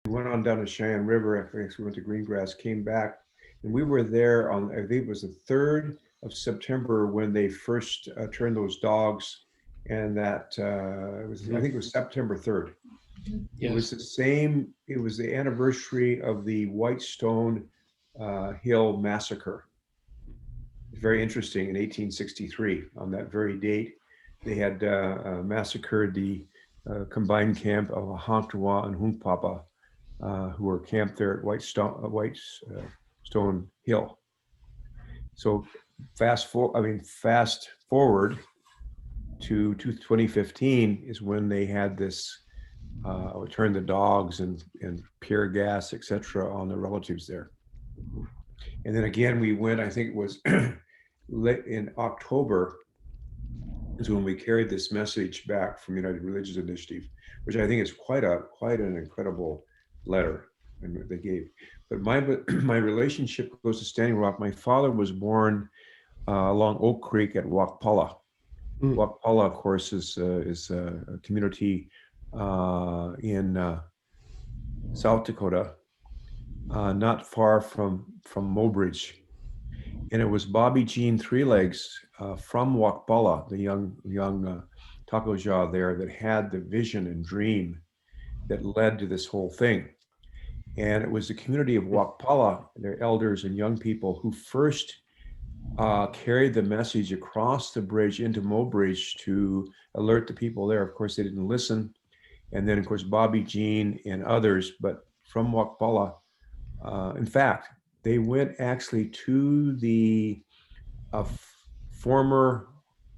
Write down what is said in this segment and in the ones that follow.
We went on down to Cheyenne River. After we went to Greengrass, came back, and we were there on, I think it was the 3rd of September when they first turned those dogs, and that it was, I think it was September 3rd. It was Yes. the same, it was the anniversary of the Whitestone Hill massacre. It's very interesting. In 1863, on that very date, they had massacred the combined camp of Ahunktawa and Hunkpapa, who were camped there at Whitestone Hill. So fast forward to 2015 is when they had this turn the dogs and pure gas, etc., on the relatives there. And then again, we went. I think it was late in October is when we carried this message back from United Religions Initiative, which I think is quite an incredible letter and they gave. But my my relationship goes to Standing Rock. My father was born along Oak Creek at Wakpala. Mm. Wakpala, of course, is a community in South Dakota, not far from Mobridge, and it was Bobby Jean Three Legs from Wakpala, the young taco jaw there, that had the vision and dream that led to this whole thing. And it was the community of Wakpala, their elders and young people, who first carried the message across the bridge into Mobridge to alert the people there. Of course, they didn't listen. And then, of course, Bobby Jean and others, but from Wakpala, in fact, they went actually to the uh, former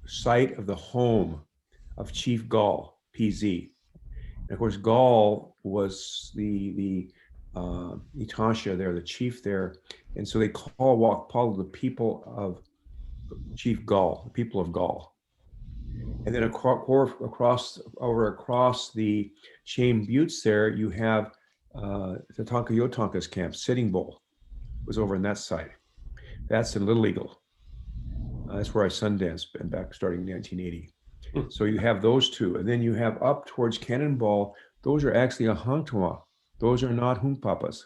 site of the home of Chief Gall, PZ. And of course, Gall was the Itasha there, the chief there, and so they call Wakpala the people of Chief Gall, the people of Gall. And then across the Shane Buttes there, you have the Tonka Yotonka's camp. Sitting Bull was over on that side. That's in Little Eagle. That's where I Sundance been back starting in 1980. Mm. So you have those two, and then you have up towards Cannonball. Those are actually a Ahunktawa. Those are not Hunkpapas.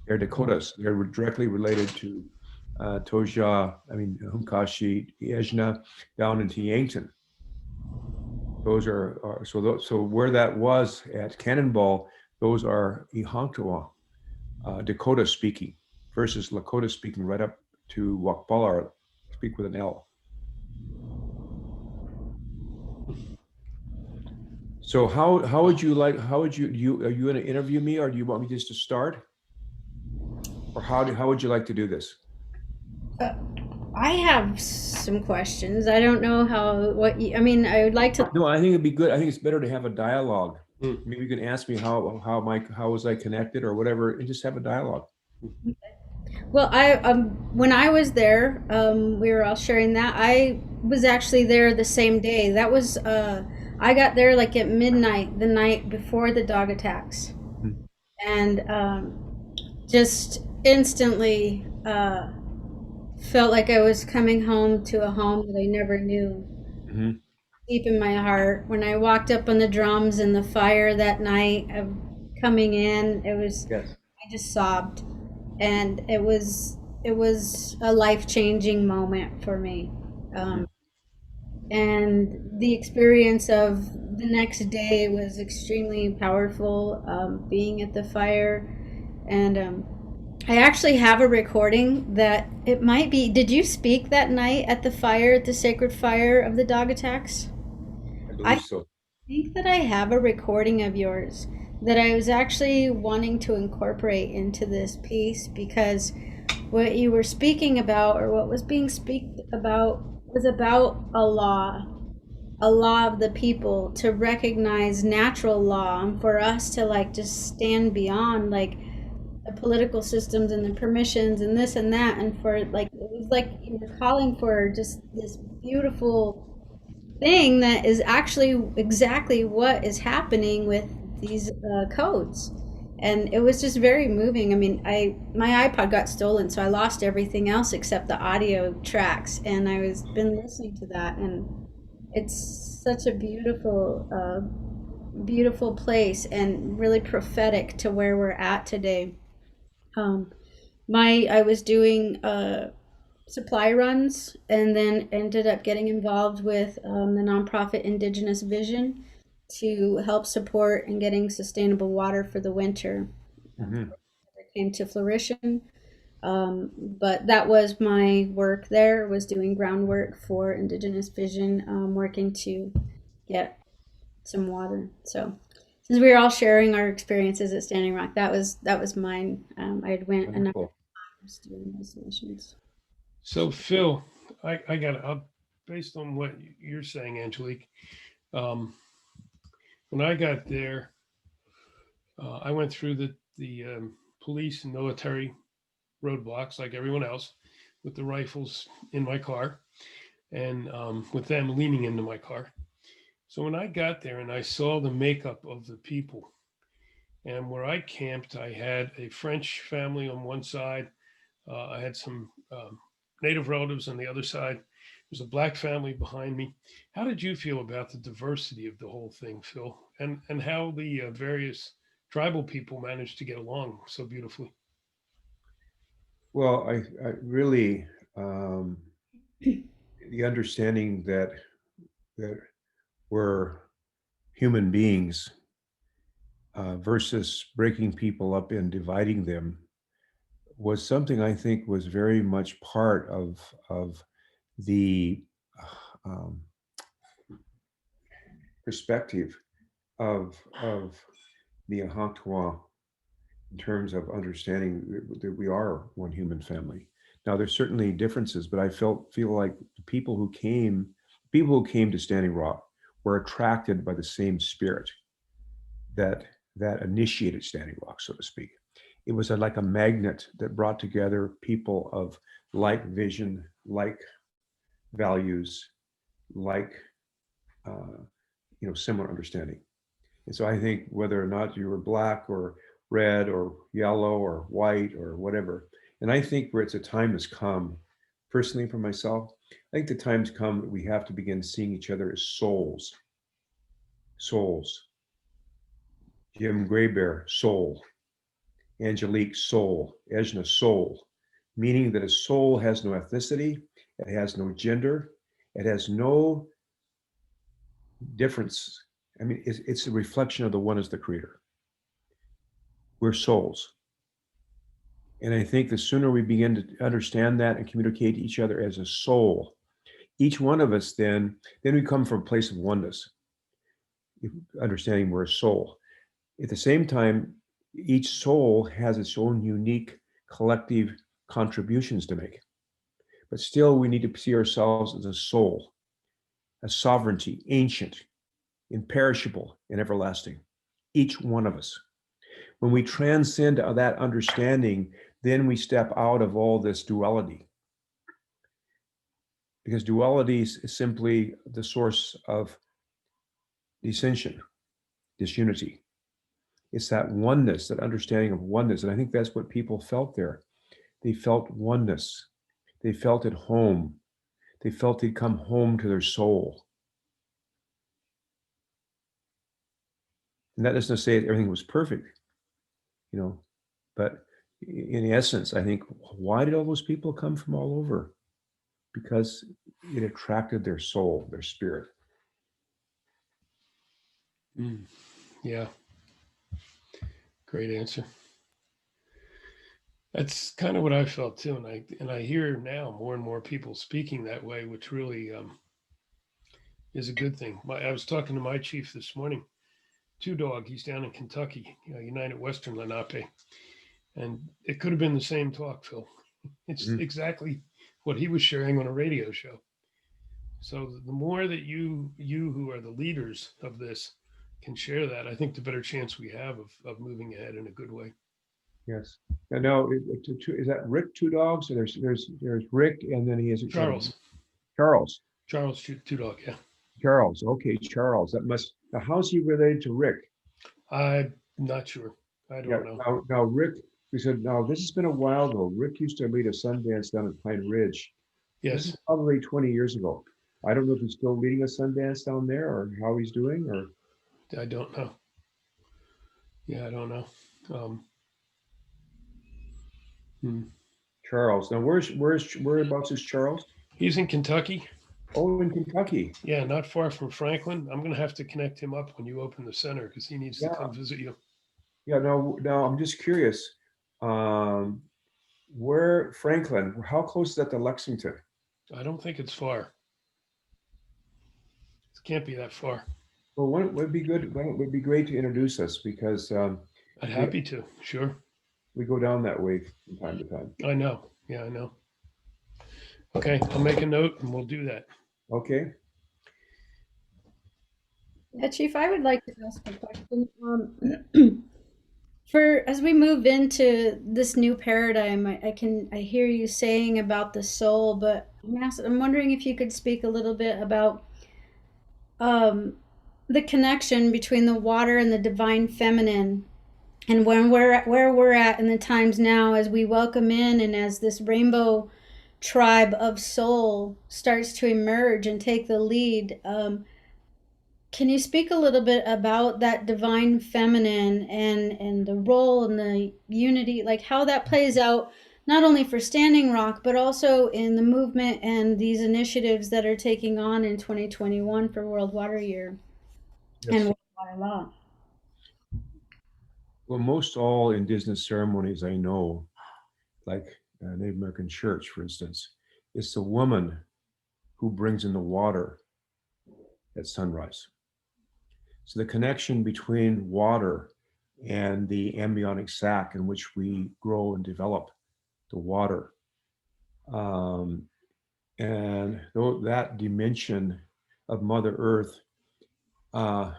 They're Dakotas. They're directly related to Toja, I mean Hunkashi, Yezna, down into Yankton. Those are so where that was at Cannonball, those are Ihanktawa, Dakota speaking, versus Lakota speaking right up to Wakpala, speak with an L. So how would you like, how would you are you going to interview me, or do you want me just to start, or how would you like to do this? Uh, I have some questions. I don't know I mean, I would like to. No, I think it'd be good. I think it's better to have a dialogue. Mm. Maybe you can ask me how was I connected or whatever, and just have a dialogue. Well, when I was there, we were all sharing that. I was actually there the same day. That was I got there like at midnight the night before the dog attacks, and just instantly felt like I was coming home to a home that I never knew. Mm-hmm. Deep in my heart, when I walked up on the drums and the fire that night of coming in, Yes. I just sobbed, and it was a life changing moment for me. Mm-hmm. Um, and the experience of the next day was extremely powerful. Being at the fire, and I actually have a recording that it might be. Did you speak that night at the fire, at the sacred fire of the dog attacks? I I believe so. think that I have a recording of yours that I was actually wanting to incorporate into this piece because what you were speaking about, or what was being speak about, was about a law of the people to recognize natural law, and for us to like just stand beyond like the political systems and the permissions and this and that, and for like it was like you were calling for just this beautiful thing that is actually exactly what is happening with these codes. And it was just very moving. I mean, I my iPod got stolen, so I lost everything else except the audio tracks, and I was been listening to that, and it's such a beautiful beautiful place and really prophetic to where we're at today. Um, I was doing supply runs and then ended up getting involved with the nonprofit Indigenous Vision to help support and getting sustainable water for the winter. Hmm. It came to fruition. But that was my work there, was doing groundwork for Indigenous Vision, working to get some water. So since we were all sharing our experiences at Standing Rock, that was mine. I had went a number Wonderful. of times doing those missions. So Phil, I got based on what you're saying, Angelique. Um, when I got there, I went through the police and military roadblocks like everyone else, with the rifles in my car and with them leaning into my car. So when I got there and I saw the makeup of the people, and where I camped, I had a French family on one side. I had some native relatives on the other side. There's a black family behind me. How did you feel about the diversity of the whole thing, Phil, and how the various tribal people managed to get along so beautifully? Well, I really, um, the understanding that we're human beings versus breaking people up and dividing them was something I think was very much part of the um, perspective of the Ahankwa in terms of understanding that we are one human family. Now, there's certainly differences, but I feel like the people who came to Standing Rock were attracted by the same spirit that that initiated Standing Rock, so to speak. It was like a magnet that brought together people of like vision, like values, like uh, similar understanding. And so I think whether or not you were black or red or yellow or white or whatever, and I think where it's a time has come, personally for myself, I think the time's come that we have to begin seeing each other as souls. Souls. Jim Graybear, soul. Angelique, soul. Ejna, soul. Meaning that a soul has no ethnicity, it has no gender, it has no difference. I mean, it's a reflection of the one as the creator. We're souls. And I think the sooner we begin to understand that and communicate to each other as a soul, each one of us then we come from a place of oneness, understanding we're a soul. At the same time, each soul has its own unique collective contributions to make. But still, we need to see ourselves as a soul, a sovereignty, ancient, imperishable, and everlasting. Each one of us. When we transcend that understanding, then we step out of all this duality. Because duality is simply the source of dissension, disunity. It's that oneness, that understanding of oneness. And I think that's what people felt there. They felt oneness. They felt at home. They felt they'd come home to their soul. And that doesn't say everything was perfect, you know, but in essence, I think, why did all those people come from all over? Because it attracted their soul, their spirit. Mm, yeah, great answer. That's kind of what I felt too, and I hear now more and more people speaking that way, which really is a good thing. I was talking to my chief this morning, Two Dog. He's down in Kentucky, United Western Lenape, and it could have been the same talk, Phil. It's Mhm. exactly what he was sharing on a radio show. So the more that you who are the leaders of this can share that, I think the better chance we have of moving ahead in a good way. Yes. And now, is that Rick Two Dogs? Or there's Rick, and then he has got a Charles, Charles. Two Dog, yeah. Charles. Okay, Charles. That must. Now, how's he related to Rick? I'm not sure. I Yeah. don't know. Now Rick. We said now this has been a while though. Rick used to lead a Sundance down at Pine Ridge. This is Yes. probably 20 years ago. I don't know if he's still leading a Sundance down there or how he's doing or. I don't know. Yeah, I don't know. Um, hmm. Charles. Now, whereabouts is Charles? He's in Kentucky. Oh, in Kentucky. Yeah, not far from Franklin. I'm gonna have to connect him up when you open the center because he needs to Yeah, come visit you. yeah. Now I'm just curious. Um, where Franklin? How close is that to Lexington? I don't think it's far. It can't be that far. Well, what would be good? Would be great to introduce us because I'd we happy to. Sure. we go down that way from time to time. I know. Yeah, I know. Okay, I'll make a note and we'll do that. Okay. Yeah, Chief, I would like to ask a question. For as we move into this new paradigm, I hear you saying about the soul, but I'm wondering if you could speak a little bit about um, the connection between the water and the divine feminine, and when where we're at in the times now as we welcome in and as this rainbow tribe of soul starts to emerge and take the lead. Can you speak a little bit about that divine feminine and the role and the unity, like how that plays out, not only for Standing Rock, but also in the movement and these initiatives that are taking on in 2021 for World Water Year and Yes. World Water Law? Well, most all indigenous ceremonies I know, like Native American church, for instance, it's the woman who brings in the water at sunrise. So the connection between water and the embryonic sac in which we grow and develop the water, um, and that dimension of Mother Earth, uh,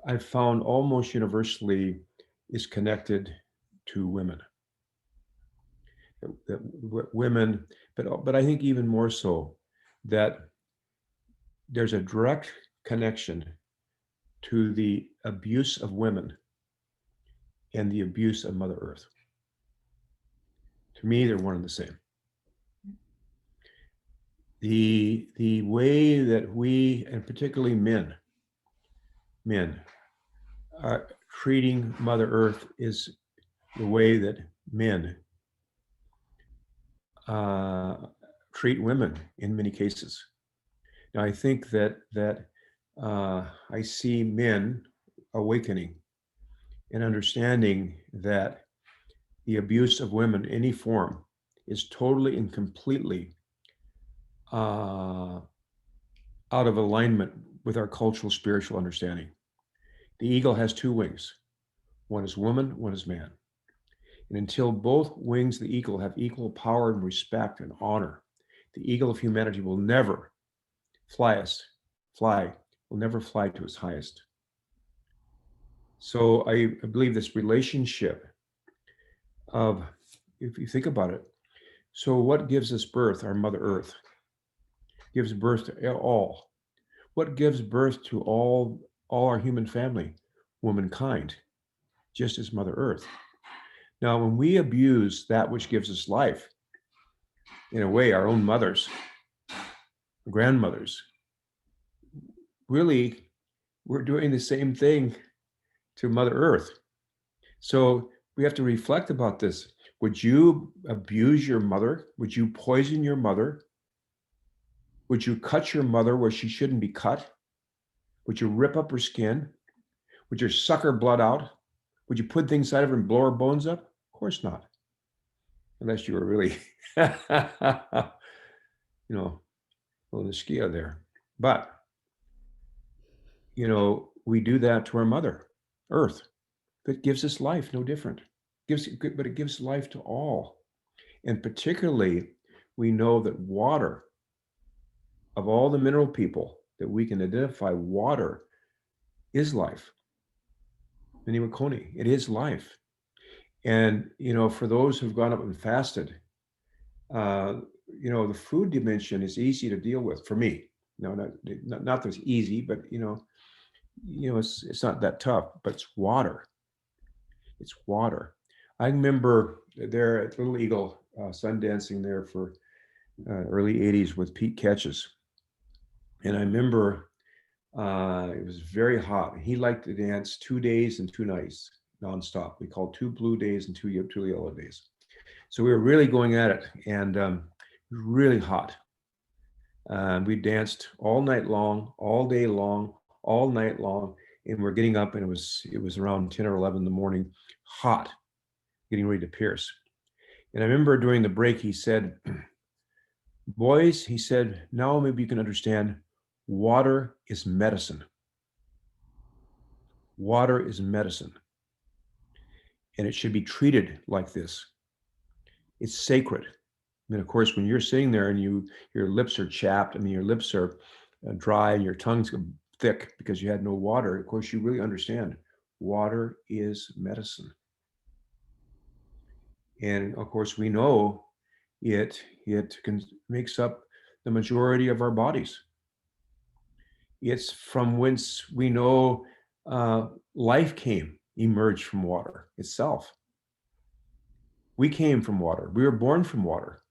I've found almost universally is connected to women. That women, but I think even more so that there's a direct connection to the abuse of women and the abuse of Mother Earth. To me, they're one and the same. The way that we, and particularly men are treating Mother Earth is the way that men uh, treat women in many cases. Now, I think that I see men awakening and understanding that the abuse of women, any form, is totally and completely out of alignment with our cultural spiritual understanding. The eagle has two wings. One is woman, one is man. And until both wings of the eagle have equal power and respect and honor, the eagle of humanity will never fly, will never fly to its highest. So I believe this relationship of, if you think about it, so what gives us birth? Our Mother Earth gives birth to all. What gives birth to all our human family? Womankind, just as Mother Earth. Now, when we abuse that which gives us life, in a way, our own mothers, grandmothers, really, we're doing the same thing to Mother Earth. So we have to reflect about this. Would you abuse your mother? Would you poison your mother? Would you cut your mother where she shouldn't be cut? Would you rip up her skin? Would you suck her blood out? Would you put things inside of her and blow her bones up? Of course not. Unless you were really, you know, pulling the ski out there. But, we do that to our mother, Earth, that gives us life, no different. But it gives life to all. And particularly, we know that water, of all the mineral people that we can identify, water is life. Miniwakoni, it is life. And, for those who've gone up and fasted, the food dimension is easy to deal with for me. No, not that it's easy, but, it's not that tough, but it's water. It's water. I remember there at Little Eagle, sun dancing there for early 80s with Pete Catches. And I remember It was very hot. He liked to dance 2 days and 2 nights nonstop. We called 2 blue days and two yellow days. So we were really going at it, and it was really hot. We danced all night long, all day long, all night long, and we're getting up, and it was around 10 or 11 in the morning, hot, getting ready to pierce. And I remember during the break, he said, "Boys," he said, "now maybe you can understand. Water is medicine. Water is medicine, and it should be treated like this. It's sacred." And of course, when you're sitting there and your lips are chapped, I mean, your lips are dry and your tongue's thick because you had no water, of course, you really understand water is medicine. And of course, we know it makes up the majority of our bodies. It's from whence we know life emerged from water itself. We came from water. We were born from water.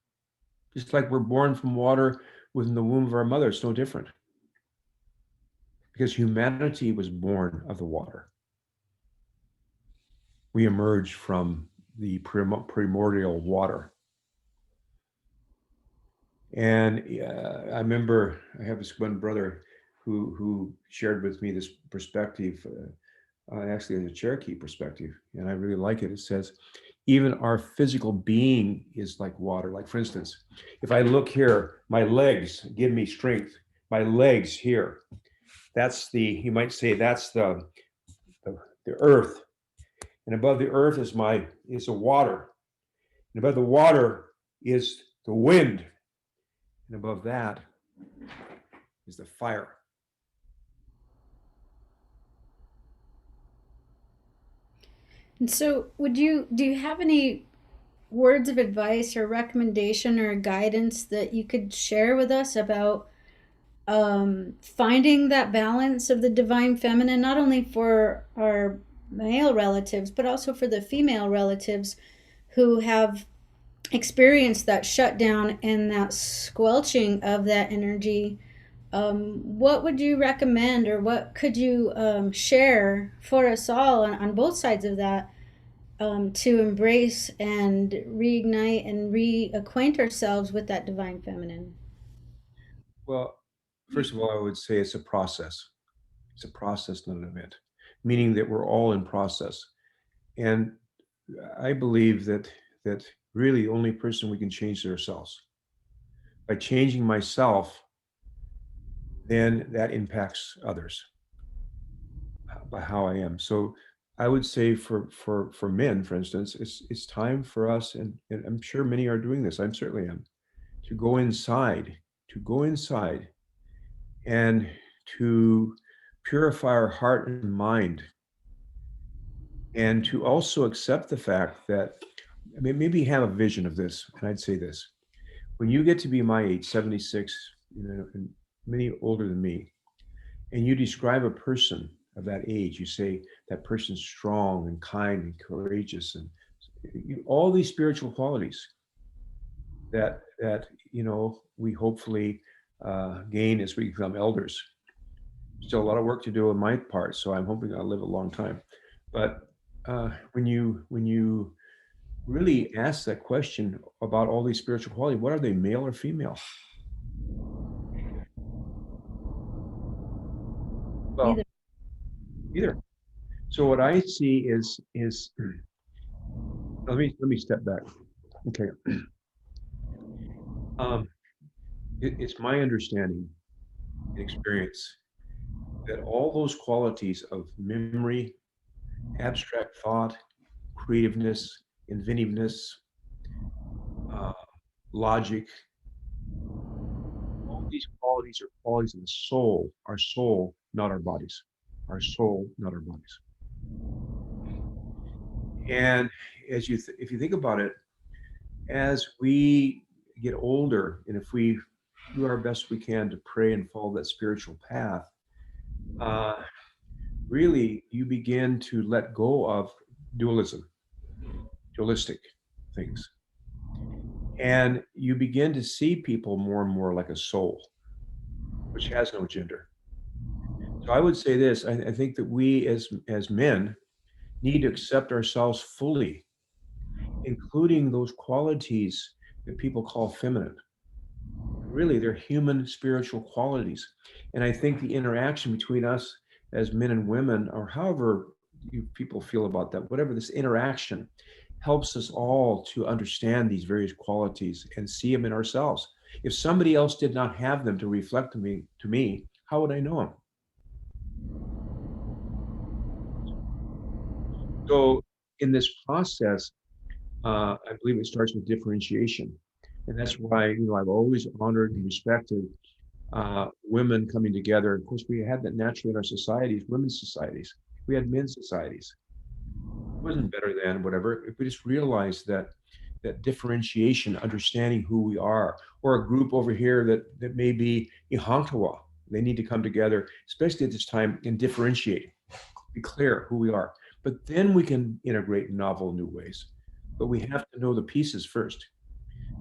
Just like we're born from water within the womb of our mother, it's no different. Because humanity was born of the water. We emerged from the primordial water. And I remember I have this one brother who shared with me this perspective, actually a Cherokee perspective, and I really like it. It says, even our physical being is like water. Like, for instance, if I look here, my legs give me strength. My legs here, you might say that's the earth. And above the earth is the water. And above the water is the wind. And above that is the fire. And so, do you have any words of advice or recommendation or guidance that you could share with us about finding that balance of the divine feminine, not only for our male relatives, but also for the female relatives who have experienced that shutdown and that squelching of that energy? What would you recommend, or what could you share for us all on both sides of that, to embrace and reignite and reacquaint ourselves with that divine feminine? Well, first of all, I would say it's a process. It's a process, not an event, meaning that we're all in process. And I believe that really the only person we can change is ourselves. By changing myself, then that impacts others by how I am. So I would say for men, for instance, it's time for us, and I'm sure many are doing this. I certainly am, to go inside, and to purify our heart and mind, and to also accept the fact that, I mean, maybe have a vision of this. And I'd say this: when you get to be my age, 76, and many older than me, and you describe a person of that age, you say that person's strong and kind and courageous, and all these spiritual qualities that we hopefully gain as we become elders. Still a lot of work to do on my part, so I'm hoping I'll live a long time. But when you really ask that question about all these spiritual qualities, what are they, male or female? Well, Either. either. So what I see is let me step back. Okay. Um, it's my understanding and experience that all those qualities of memory, abstract thought, creativeness, inventiveness, uh, logic, all these qualities are qualities of the soul, our soul, not our bodies, our soul, not our bodies. And if you think about it, as we get older, and if we do our best we can to pray and follow that spiritual path, uh, really you begin to let go of dualism, dualistic things. And you begin to see people more and more like a soul, which has no gender. So I would say this: I think that we as men need to accept ourselves fully, including those qualities that people call feminine. Really, they're human spiritual qualities. And I think the interaction between us as men and women, or however you people feel about that, whatever this interaction, helps us all to understand these various qualities and see them in ourselves. If somebody else did not have them to reflect to me, how would I know them? So in this process, I believe it starts with differentiation. And that's why, I've always honored and respected women coming together. Of course, we had that naturally in our societies, women's societies. We had men's societies. It wasn't better than whatever. We just realized that differentiation, understanding who we are, or a group over here that may be Ihankawa. They need to come together, especially at this time, and differentiate, be clear who we are. But then we can integrate in novel new ways. But we have to know the pieces first.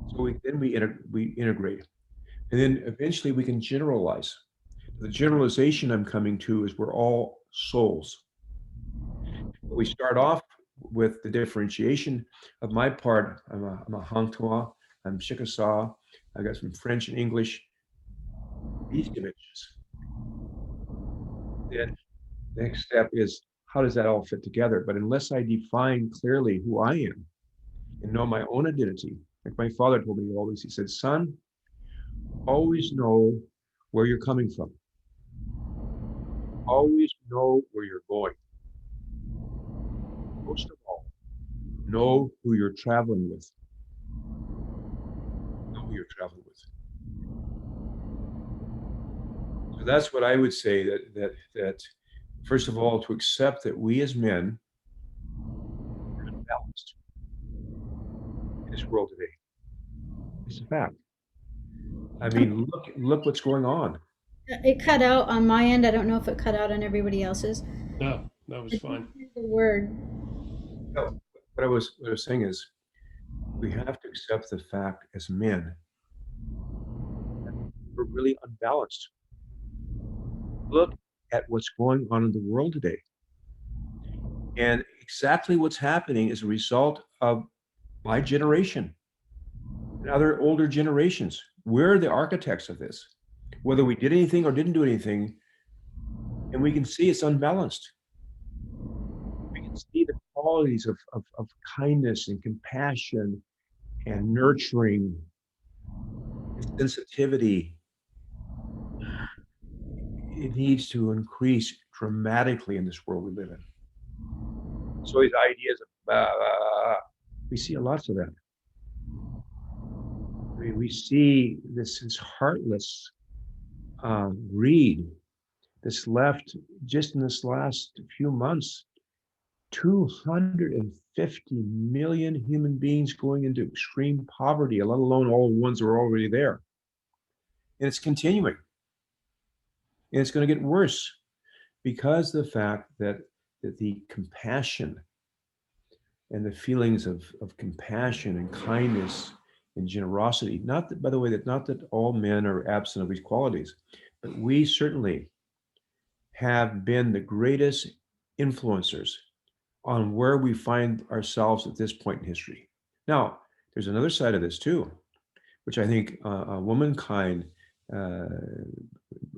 So we integrate. And then eventually we can generalize. The generalization I'm coming to is we're all souls. We start off with the differentiation. Of my part, I'm a Hangtua, I'm Chickasaw, I got some French and English, these images. Then the next step is how does that all fit together? But unless I define clearly who I am and know my own identity, like my father told me always, he said, son, always know where you're coming from. Always know where you're going. Most of all, know who you're traveling with. Know who you're traveling with. So that's what I would say that first of all, to accept that we as men are unbalanced in this world today. It's a fact. I mean, look what's going on. It cut out on my end. I don't know if it cut out on everybody else's. No, that was I fine. didn't hear the word. No, what I was saying is we have to accept the fact as men that we're really unbalanced. Look at what's going on in the world today. And exactly what's happening is a result of my generation and other older generations. We're the architects of this, whether we did anything or didn't do anything, and we can see it's unbalanced. We can see the qualities of kindness and compassion and nurturing and sensitivity. It needs to increase dramatically in this world we live in. So these ideas of we see lots of that. I mean, we see this heartless greed that's left just in this last few months 250 million human beings going into extreme poverty, let alone all the ones that are already there. And it's continuing. And it's going to get worse because of the fact that the compassion and the feelings of compassion and kindness and generosity, not that, by the way, that not that all men are absent of these qualities, but we certainly have been the greatest influencers on where we find ourselves at this point in history. Now, there's another side of this too, which I think womankind uh,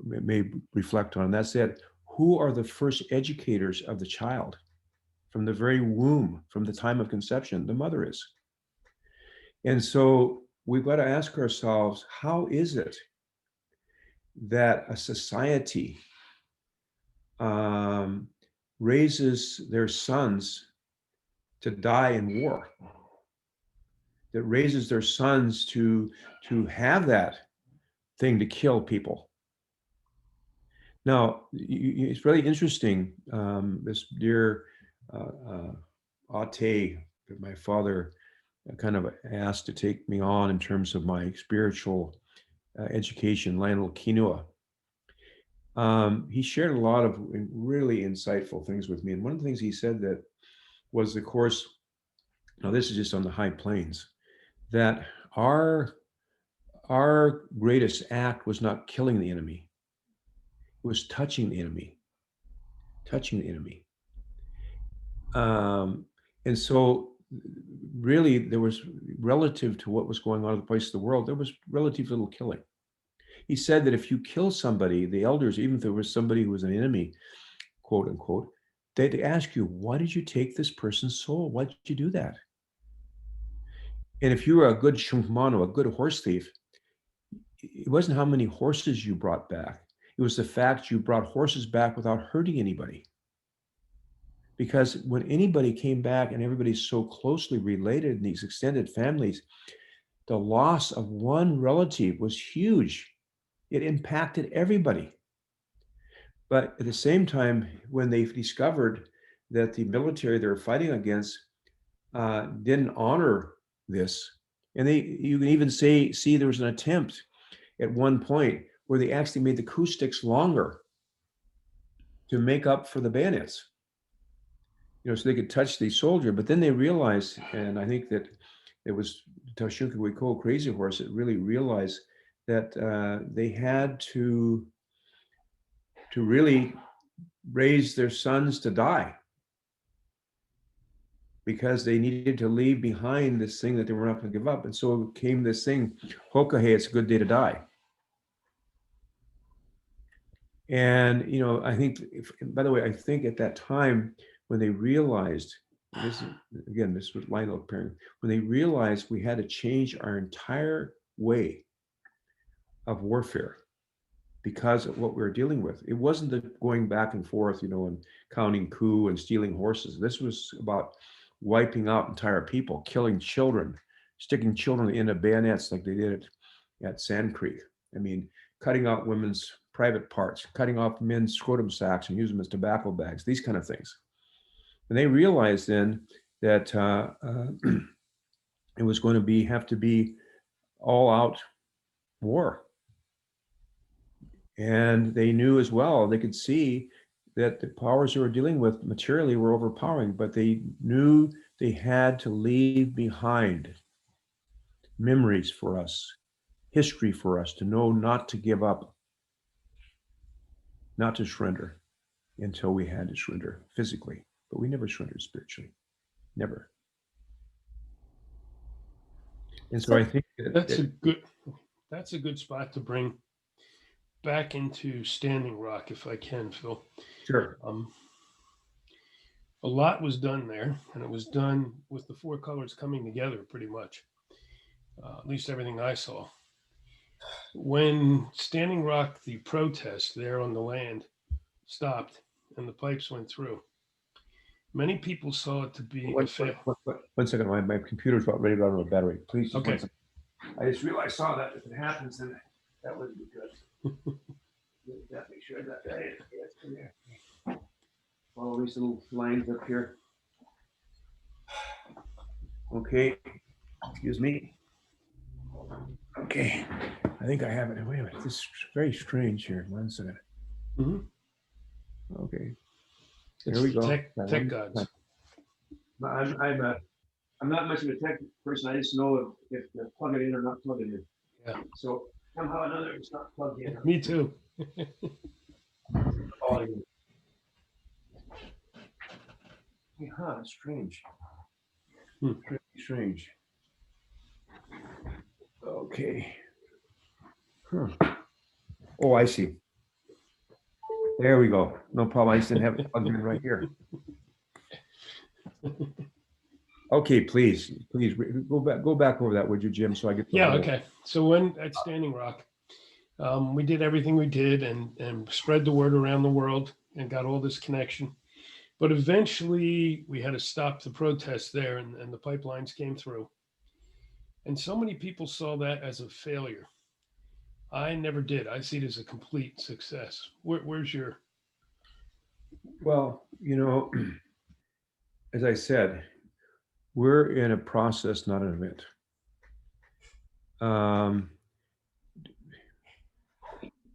may reflect on. That's it. Who are the first educators of the child? From the very womb, from the time of conception, the mother is. And so we've got to ask ourselves, how is it that a society um, raises their sons to die in war, that raises their sons to have that thing to kill people? Now, it's really interesting. This dear Ate, that my father kind of asked to take me on in terms of my spiritual education, Lionel Quinoa. He shared a lot of really insightful things with me. And one of the things he said that was, of course, now this is just on the high plains, that our greatest act was not killing the enemy, it was touching the enemy. touching the enemy. And so really there was, relative to what was going on in the place of the world, there was relative little killing. He said that if you kill somebody, the elders, even if there was somebody who was an enemy, quote unquote, they'd ask you, why did you take this person's soul? Why did you do that? And if you were a good shummano, a good horse thief, it wasn't how many horses you brought back. It was the fact you brought horses back without hurting anybody. Because when anybody came back and everybody's so closely related in these extended families, the loss of one relative was huge. It impacted everybody. But at the same time, when they discovered that the military they were fighting against didn't honor this, and you can even see there was an attempt at one point where they actually made the coup sticks longer to make up for the bayonets, so they could touch the soldier. But then they realized, and I think that it was Tashuka Wiko Crazy Horse that really realized that they had to really raise their sons to die, because they needed to leave behind this thing that they were not going to give up. And so came this thing, Hokahe, it's a good day to die. And, I think, by the way, I think at that time when they realized, this was Lionel Perry, when they realized we had to change our entire way of warfare because of what we were dealing with. It wasn't the going back and forth, and counting coup and stealing horses. This was about wiping out entire people, killing children, sticking children in bayonets like they did at Sand Creek. I mean, cutting out women's private parts, cutting off men's scrotum sacs and using them as tobacco bags, these kind of things. And they realized then that it was going to have to be all out war. And they knew as well, they could see that the powers they were dealing with materially were overpowering, but they knew they had to leave behind memories for us, history for us to know not to give up, not to surrender until we had to surrender physically. But we never surrendered spiritually, never. And so I think that's a good spot to bring back into Standing Rock, if I can, Phil. Sure. A lot was done there, and it was done with the four colors coming together pretty much, at least everything I saw. When Standing Rock, the protest there on the land, stopped and the pipes went through, many people saw it to be One second, my computer's about ready to run out of battery. Please, just okay. 1 second. I just realized I saw that. If it happens, then that wouldn't be good. Make sure I got that in. Yes, in there. All these little lines up here. Okay, excuse me. Okay, I think I have it. Wait a minute, this is very strange here. 1 second. Okay, here we go. Tech gods. I'm not much of a tech person. I just know if they're plugging in or not plugging in. Yeah. So somehow or another, it's not plugged in. Me too. Yeah, strange. Strange. Okay. Oh, I see. There we go. No problem. I just didn't have it plugged in right here. Okay, please go back over that, would you, Jim? So I get. Yeah. Okay. So when at Standing Rock, we did everything we did and spread the word around the world and got all this connection. But eventually we had to stop the protests there, and the pipelines came through. And so many people saw that as a failure. I never did. I see it as a complete success. Where's your? Well, as I said, we're in a process, not an event.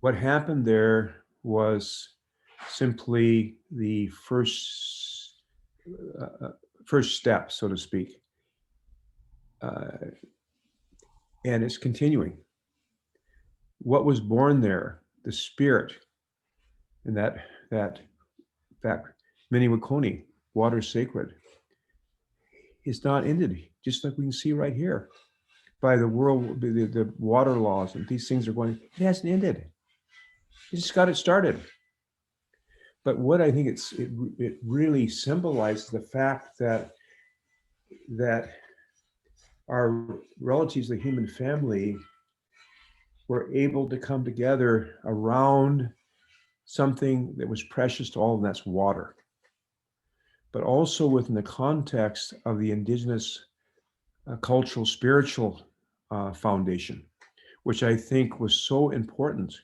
What happened there was simply the first step, so to speak, and it's continuing. What was born there, the spirit, and that fact, Mini Wakoni, water sacred, is not ended, just like we can see right here by the world, the water laws, and these things are going, it hasn't ended. It just got it started. But what I think it really symbolizes the fact that our relatives, the human family, were able to come together around something that was precious to all, and that's water. But also within the context of the indigenous cultural, spiritual foundation, which I think was so important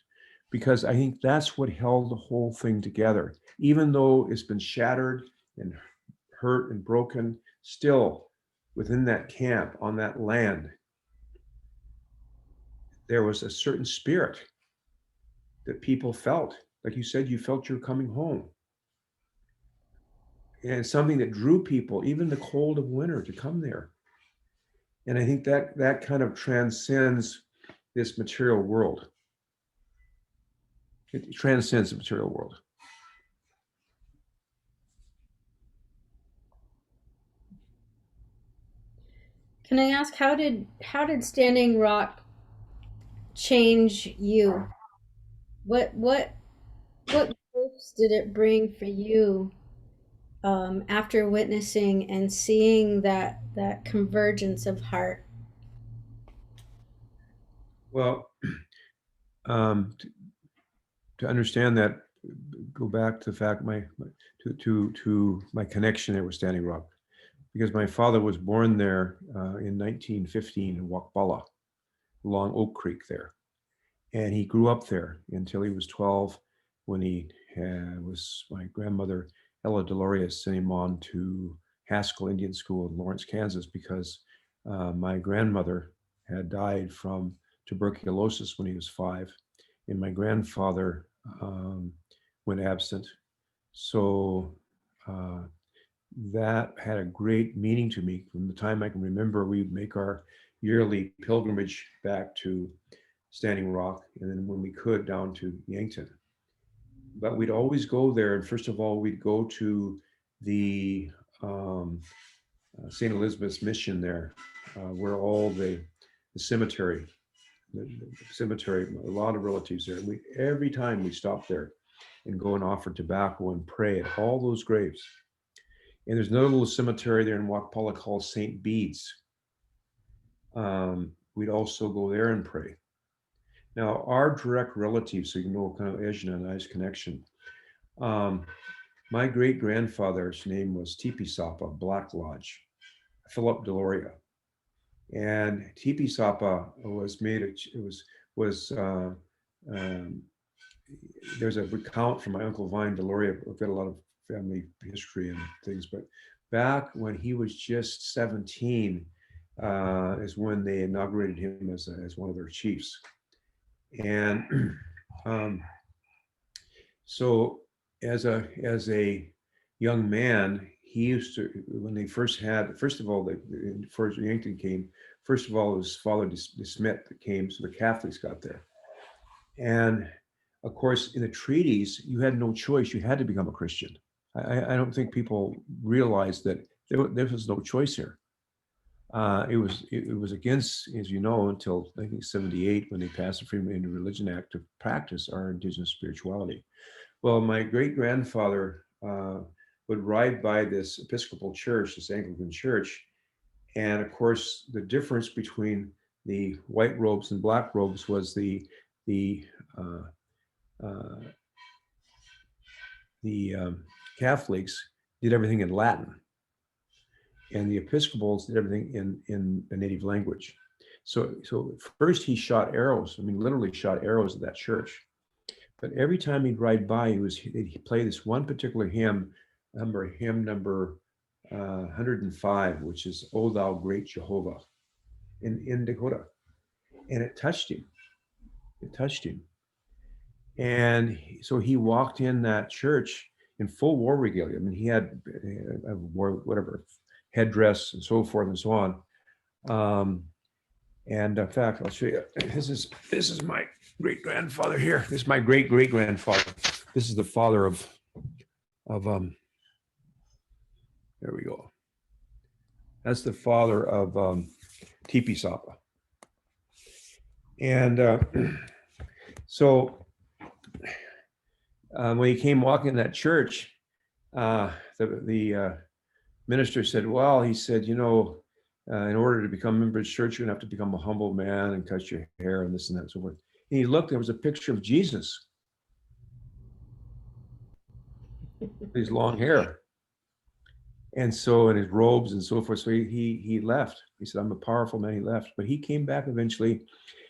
because I think that's what held the whole thing together. Even though it's been shattered and hurt and broken, still within that camp on that land, there was a certain spirit that people felt. Like you said, you felt you're coming home. And something that drew people, even the cold of winter, to come there. And I think that kind of transcends this material world. It transcends the material world. Can I ask how did Standing Rock change you? What gifts did it bring for you after witnessing and seeing that convergence of heart? Well, to understand that, go back to the fact to my connection there with Standing Rock, because my father was born there in 1915 in Wakbala, along Oak Creek there, and he grew up there until he was 12, when was my grandmother Ella Deloria sent him on to Haskell Indian School in Lawrence, Kansas, because my grandmother had died from tuberculosis when he was 5, and my grandfather went absent. So that had a great meaning to me. From the time I can remember, we'd make our yearly pilgrimage back to Standing Rock, and then when we could, down to Yankton. But we'd always go there, and first of all, we'd go to the St. Elizabeth's Mission there, where all the cemetery, a lot of relatives there. Every time we stopped there and go and offer tobacco and pray at all those graves. And there's another little cemetery there in Wakpala called St. Bede's. We'd also go there and pray. Now, our direct relatives, so you know kind of Asian and I's connection. My great grandfather's name was Tipi Sapa, Black Lodge, Philip Deloria. And Tipi Sapa was made, there's a recount from my uncle Vine Deloria. I've got a lot of family history and things, but back when he was just 17 is when they inaugurated him as one of their chiefs. And so as a young man, he used to, when they first of all, before Yankton came, first of all, it was Father de Smet that came, so the Catholics got there. And of course, in the treaties, you had no choice. You had to become a Christian. I don't think people realized that there was no choice here. It was against, as you know, until 1978, when they passed the Freedom of Religion Act, to practice our indigenous spirituality. Well, my great grandfather would ride by this Episcopal church, this Anglican church, and of course, the difference between the white robes and black robes was the Catholics did everything in Latin, and the Episcopals did everything in the native language. So first he shot arrows. I mean, literally shot arrows at that church. But every time he'd ride by, he'd play this one particular hymn number 105, which is "O Thou Great Jehovah," in Dakota, and it touched him. It touched him. And so he walked in that church in full war regalia. I mean, he had a war, headdress and so forth and so on. And in fact, I'll show you. This is my great grandfather here. This is my great great grandfather. This is the father of there we go. That's the father of Tipi Sapa. And so when he came walking in that church, the minister said, well, he said, in order to become a member of the church, you're going to have to become a humble man and cut your hair and this and that and so forth. And he looked, there was a picture of Jesus, his long hair. And so, in his robes and so forth. So he left. He said, I'm a powerful man. He left. But he came back eventually.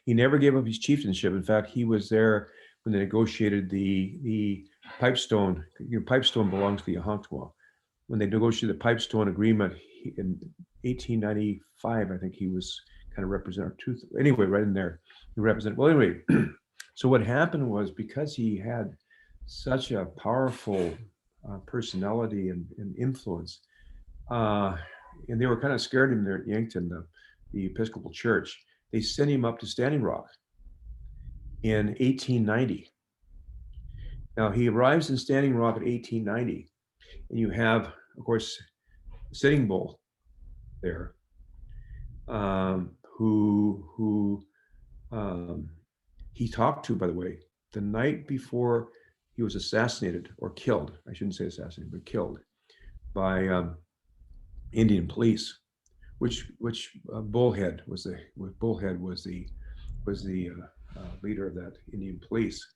He never gave up his chieftainship. In fact, he was there when they negotiated the pipestone. Pipestone belongs to the Yahuntwa. When they negotiated the pipestone agreement in 1895, I think he was kind of representative. Anyway, right in there, he represented. Well, anyway, so what happened was, because he had such a powerful personality and influence, and they were kind of scared of him there at Yankton, the Episcopal Church. They sent him up to Standing Rock in 1890. Now he arrives in Standing Rock in 1890, and you have, of course, Sitting Bull there, who he talked to, by the way, the night before he was assassinated, or killed. I shouldn't say assassinated, but killed by Indian police, which Bullhead was the leader of that Indian police,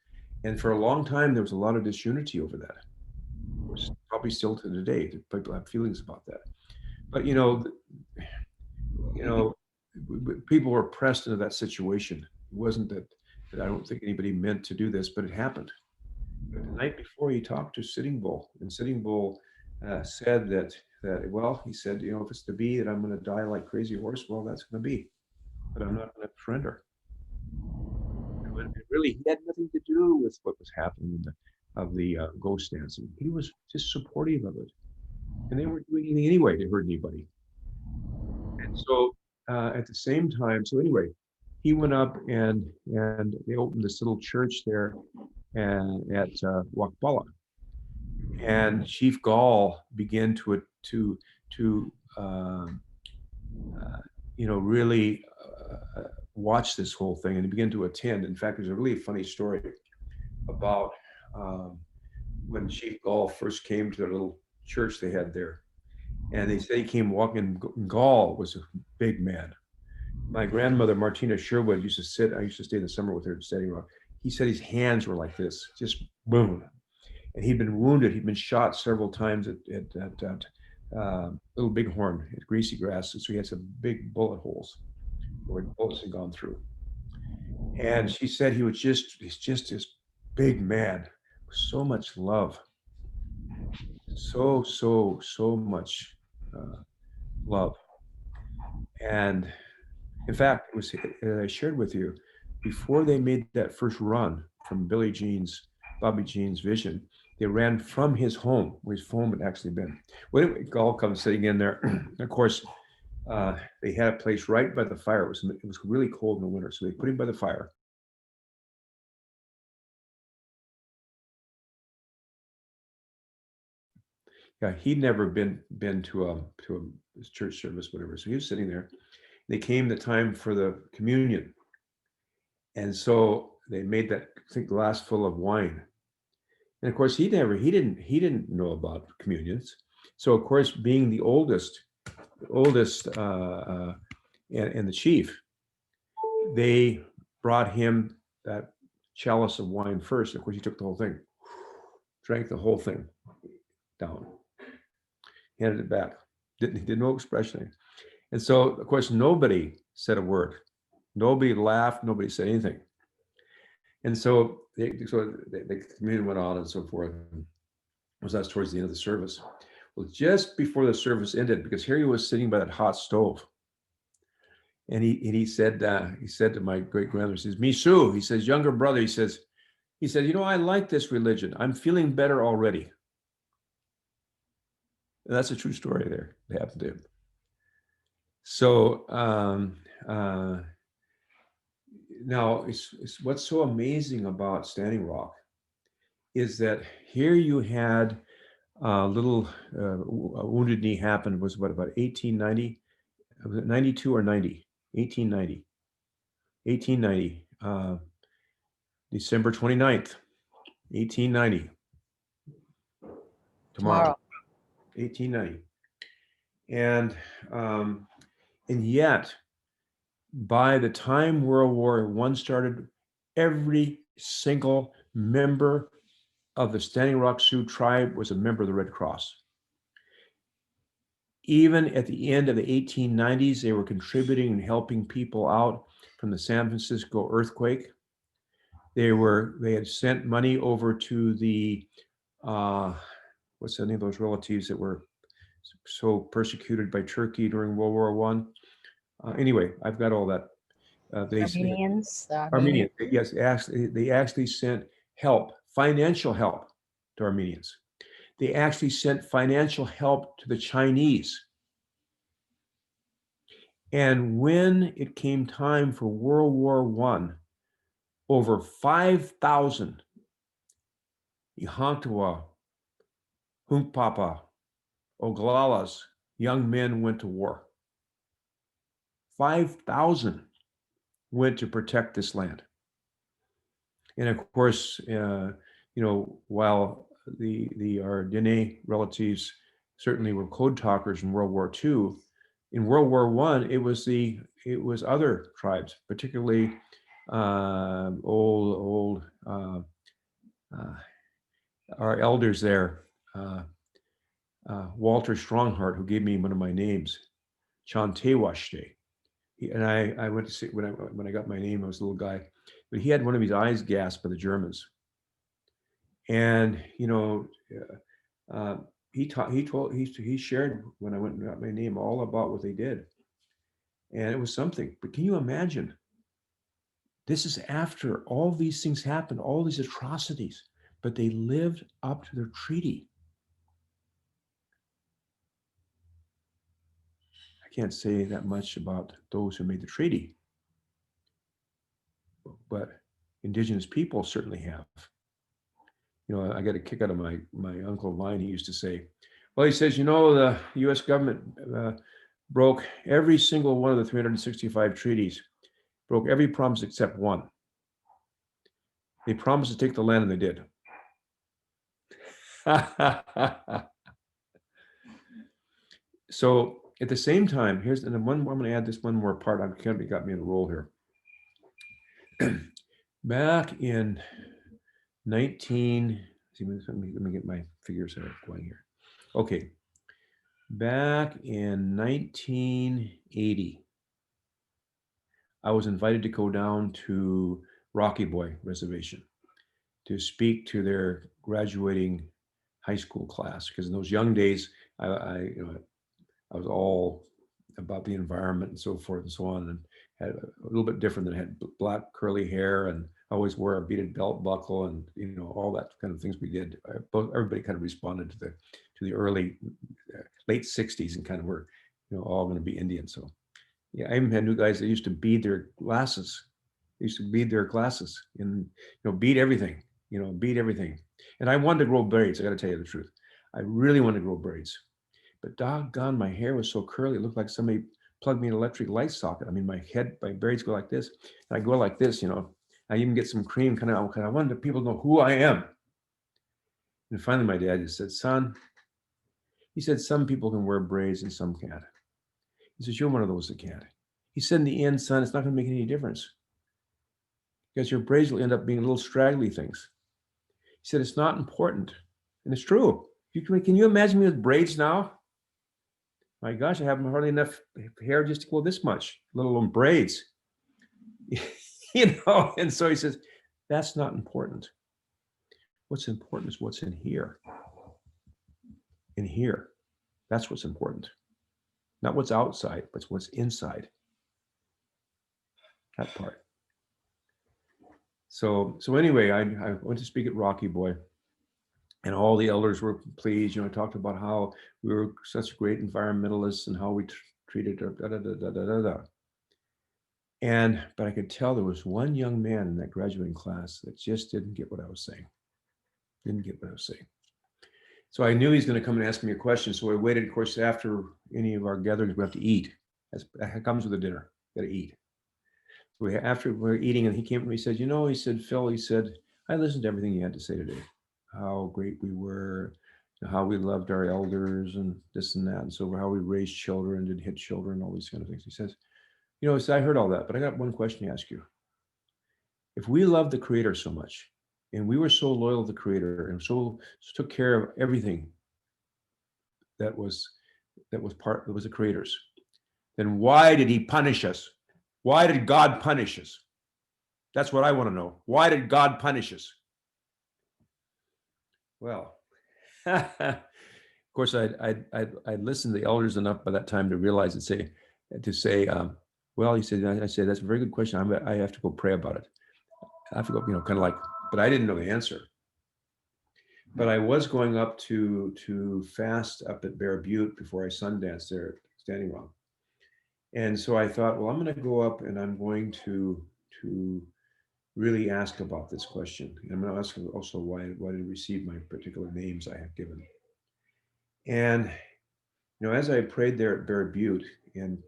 and for a long time there was a lot of disunity over that. Which probably still to today, people have feelings about that. But people were pressed into that situation. It wasn't that I don't think anybody meant to do this, but it happened. But the night before, he talked to Sitting Bull, and Sitting Bull said that well, he said, if it's to be that I'm going to die like Crazy Horse, well, that's going to be, but I'm not going to surrender. Really, he had nothing to do with what was happening of the ghost dancing. He was just supportive of it, and they weren't doing anything anyway to hurt anybody. And so at the same time, so anyway, he went up and they opened this little church there at Wakbala, and Chief Gall began to really watch this whole thing, and he began to attend. In fact, there's a really funny story about when Chief Gall first came to the little church they had there, and they say he came walking. Gall was a big man. My grandmother, Martina Sherwood, used to sit. I used to stay in the summer with her at Standing Rock. He said his hands were like this, just boom. And he'd been wounded. He'd been shot several times at Little Bighorn at Greasy Grass. So he had some big bullet holes where bullets had gone through. And she said he's just this big man with so much love. So much love. And in fact, it was, as I shared with you, before they made that first run from Bobby Jean's vision, they ran from his home, where his home had actually been. Well, Gall comes sitting in there. Of course, they had a place right by the fire. It was really cold in the winter, so they put him by the fire. Yeah, he'd never been to a church service, whatever. So he was sitting there. They came the time for the communion, and so they made that, I think, glass full of wine. And of course, he didn't know about communions. So of course, being the oldest, and the chief, they brought him that chalice of wine first. Of course, he took the whole thing, drank the whole thing down, handed it back. Did no expression. And so, of course, nobody said a word. Nobody laughed. Nobody said anything. And so the communion went on and so forth. That's towards the end of the service. Well, just before the service ended, because here he was sitting by that hot stove, and he said to my great grandmother, he says, "Misu," he says, younger brother, he said, I like this religion. I'm feeling better already. And that's a true story there. It happened to him. So now, it's what's so amazing about Standing Rock is that here you had little wounded knee happened was what, about 1890? Was it 92 or 90? 1890. 1890. December 29th, 1890. Tomorrow. 1890. And yet, by the time World War I started, every single member of the Standing Rock Sioux tribe was a member of the Red Cross. Even at the end of the 1890s, they were contributing and helping people out from the San Francisco earthquake. They had sent money over to the what's the name of those relatives that were so persecuted by Turkey during World War I? Anyway, I've got all that. Armenians. Armenians, yes, they actually sent help, financial help to Armenians. They actually sent financial help to the Chinese. And when it came time for World War I, over 5,000 Ihantawa, Hunkpapa, Oglalas young men went to war. 5,000 went to protect this land. And of course, while our Dene relatives certainly were code talkers in World War II, in World War I, it was other tribes, particularly our elders there, Walter Strongheart, who gave me one of my names, Chantewashte. And I went to see, when I got my name, I was a little guy, but he had one of his eyes gassed by the Germans. And, he shared when I went and got my name all about what they did. And it was something, but can you imagine? This is after all these things happened, all these atrocities, but they lived up to their treaty. I can't say that much about those who made the treaty, but indigenous people certainly have. I got a kick out of my uncle line. He used to say, well, he says, the US government broke every single one of the 365 treaties, broke every promise except one. They promised to take the land and they did. So at the same time, I'm going to add this one more part. I've kind of got me in a roll here. Back in let me get my figures going here. Okay. Back in 1980, I was invited to go down to Rocky Boy Reservation to speak to their graduating high school class, because in those young days, I was all about the environment and so forth and so on, and had a little bit different than had black curly hair, and I always wore a beaded belt buckle, and all that kind of things we did. Everybody kind of responded to the early late 60s and kind of were all going to be Indian. So yeah, I even had new guys that used to bead their glasses. They used to bead their glasses and bead everything, bead everything. And I wanted to grow braids. I got to tell you the truth. I really wanted to grow braids. But doggone, my hair was so curly, it looked like somebody plugged me in an electric light socket. I mean, my braids go like this, and I go like this, I even get some cream kind of, I wanted people to know who I am. And finally, my dad just said, son, he said, some people can wear braids and some can't. He says, you're one of those that can't. He said, in the end, son, it's not going to make any difference, because your braids will end up being little straggly things. He said, it's not important. And it's true. Can you imagine me with braids now? My gosh, I have hardly enough hair just to go this much, let alone braids. And so he says, that's not important. What's important is what's in here. In here. That's what's important. Not what's outside, but what's inside. That part. So anyway, I went to speak at Rocky Boy, and all the elders were pleased. I talked about how we were such great environmentalists and how we treated but I could tell there was one young man in that graduating class that just didn't get what I was saying. So I knew he's going to come and ask me a question. So I waited, of course, after any of our gatherings, we have to eat. That comes with the dinner. Got to eat. So after we were eating, and he came to me, he said, he said, Phil, he said, I listened to everything you had to say today, how great we were, how we loved our elders and this and that. And so how we raised children, didn't hit children, all these kind of things. He says, he said, I heard all that, but I got one question to ask you. If we love the Creator so much, and we were so loyal to the Creator and so took care of everything that was that was the Creator's, then why did He punish us? Why did God punish us? That's what I want to know. Why did God punish us? Well, of course, I listened to the elders enough by that time to realize and say, well, he said, I said, that's a very good question. I have to go pray about it. I have to go, kind of like, but I didn't know the answer. But I was going up to fast up at Bear Butte before I sundanced there at Standing Rock. And so I thought, well, I'm going to go up and I'm going to really ask about this question. And I'm going to ask also why did I receive my particular names I have given. And as I prayed there at Bear Butte, and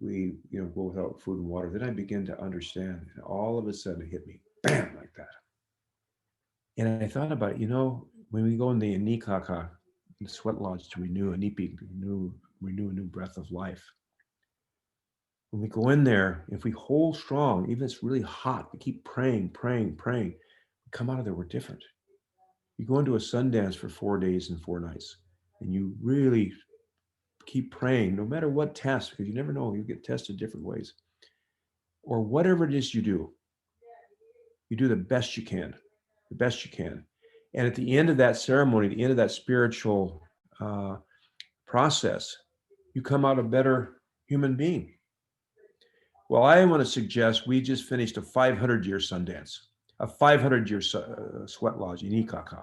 we go without food and water, then I began to understand, and all of a sudden it hit me, bam, like that. And I thought about, when we go in the Anikaka, the sweat lodge to renew a nipi, renew a new breath of life. When we go in there, if we hold strong, even if it's really hot, we keep praying, we come out of there, we're different. You go into a Sundance for 4 days and 4 nights, and you really keep praying, no matter what test, because you never know, you get tested different ways. Or whatever it is you do the best you can, And at the end of that ceremony, the end of that spiritual process, you come out a better human being. Well, I want to suggest we just finished a 500-year Sundance, a 500-year sweat lodge in Ikaka.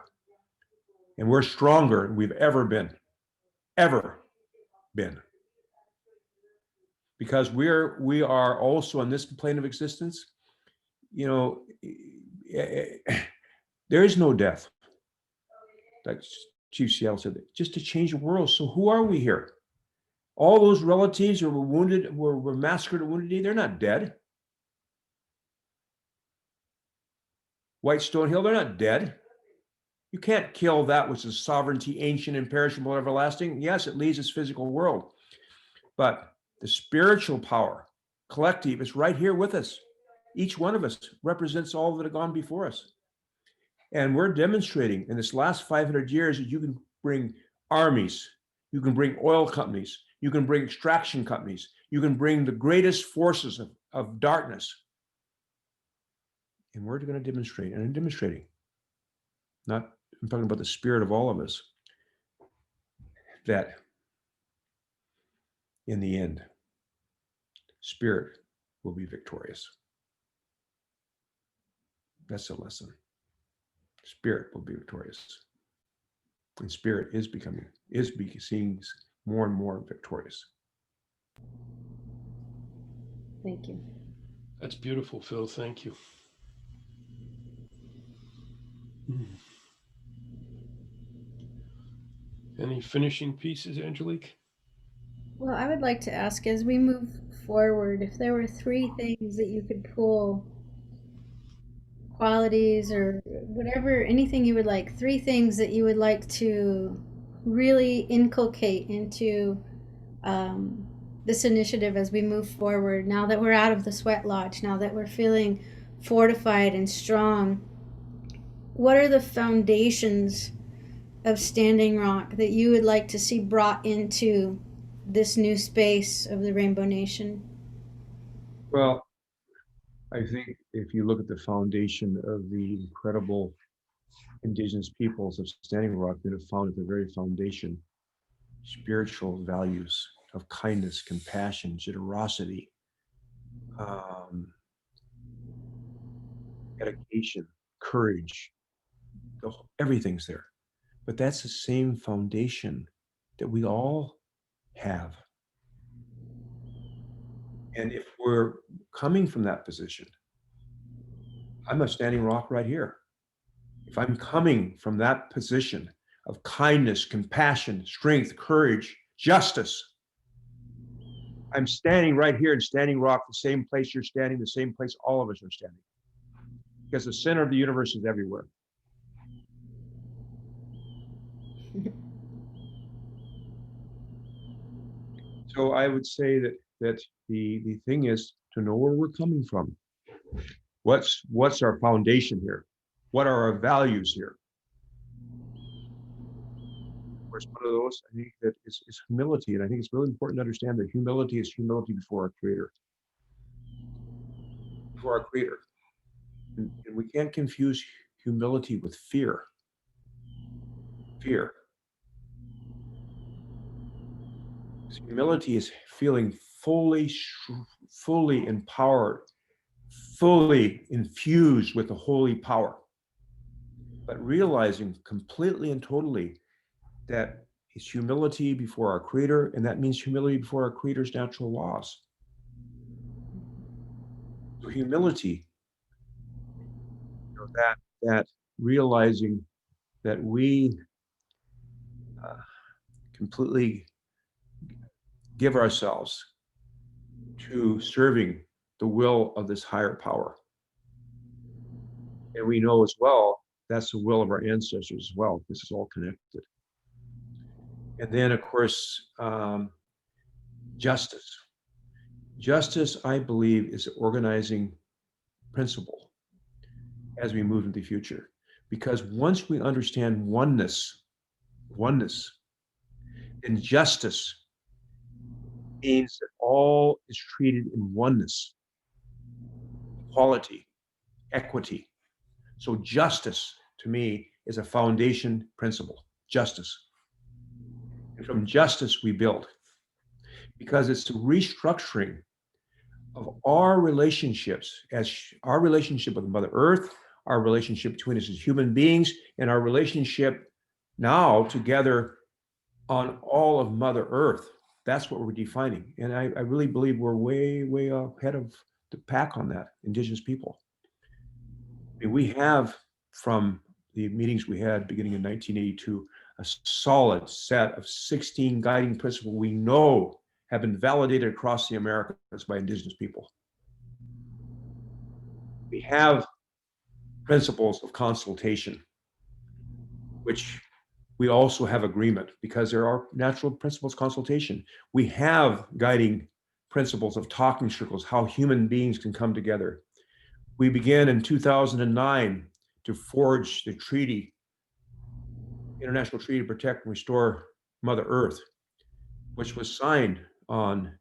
And we're stronger than we've ever been. Because we are also on this plane of existence, there is no death. Like Chief Seattle said, just to change the world. So who are we here? All those relatives who were wounded, were massacred and wounded, they're not dead. White Stone Hill, they're not dead. You can't kill that which is sovereignty, ancient, imperishable, everlasting. Yes, it leaves this physical world. But the spiritual power, collective, is right here with us. Each one of us represents all that have gone before us. And we're demonstrating in this last 500 years that you can bring armies, you can bring oil companies, you can bring extraction companies, you can bring the greatest forces of darkness. And we're going to demonstrate, and I'm demonstrating. I'm talking about the spirit of all of us, that in the end, spirit will be victorious. That's the lesson. Spirit will be victorious. And spirit is seeing more and more victorious. Thank you. That's beautiful, Phil. Thank you. Any finishing pieces, Angelique? Well, I would like to ask, as we move forward, if there were 3 things that you could pull, qualities or whatever, anything you would like, 3 things that you would like to really inculcate into this initiative as we move forward, now that we're out of the sweat lodge, now that we're feeling fortified and strong. What are the foundations of Standing Rock that you would like to see brought into this new space of the Rainbow Nation? Well, I think if you look at the foundation of the incredible indigenous peoples of Standing Rock, that have found at the very foundation spiritual values of kindness, compassion, generosity, dedication, courage. Everything's there. But that's the same foundation that we all have. And if we're coming from that position, I'm a Standing Rock right here. if I'm coming from that position of kindness, compassion, strength, courage, justice, I'm standing right here in Standing Rock, the same place you're standing, the same place all of us are standing. Because the center of the universe is everywhere. So I would say that the thing is to know where we're coming from. What's our foundation here? What are our values here? Of course, one of those I think that is humility, and I think it's really important to understand that humility is humility before our Creator. Before our Creator, and we can't confuse humility with fear. Fear. Humility is feeling fully empowered, fully infused with the holy power, but realizing completely and totally that it's humility before our Creator, and that means humility before our Creator's natural laws. So humility, that realizing that we completely give ourselves to serving the will of this higher power. And we know as well, that's the will of our ancestors as well. This is all connected. And then, of course, justice. Justice, I believe, is an organizing principle as we move into the future. Because once we understand oneness, then justice means that all is treated in oneness, equality, equity. So justice, to me, is a foundation principle, justice. And from justice, we build. Because it's the restructuring of our relationships, as our relationship with Mother Earth, our relationship between us as human beings, and our relationship now together on all of Mother Earth. That's what we're defining. And I really believe we're way, way ahead of the pack on that, Indigenous people. I mean, we have, from the meetings we had beginning in 1982, a solid set of 16 guiding principles we know have been validated across the Americas by Indigenous people. We have principles of consultation, which we also have agreement because there are natural principles of consultation. We have guiding principles of talking circles, how human beings can come together. We began in 2009 to forge the treaty, International Treaty to Protect and Restore Mother Earth, which was signed on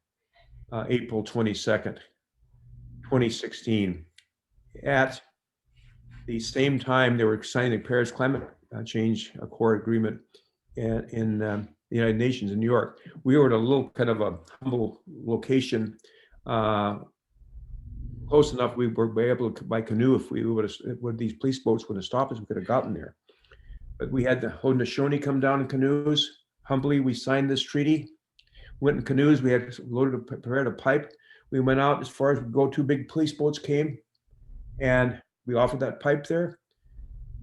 April 22nd, 2016. At the same time, they were signing the Paris Climate Change Accord Agreement in the United Nations in New York. We were at a little kind of a humble location, close enough we were able to by canoe if we would have, these police boats would have stopped us, we could have gotten there. But we had the Haudenosaunee come down in canoes. Humbly, we signed this treaty, went in canoes, we had prepared a pipe. We went out as far as we go, 2 big police boats came, and we offered that pipe there.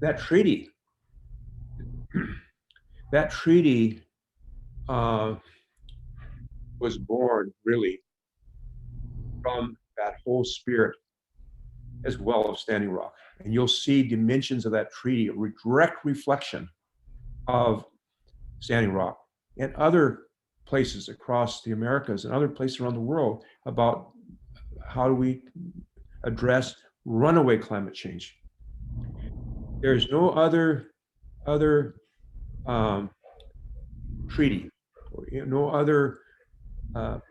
That treaty was born really from that whole spirit as well of Standing Rock. And you'll see dimensions of that treaty, a direct reflection of Standing Rock and other places across the Americas and other places around the world about how do we address runaway climate change. There's no other treaty, or no other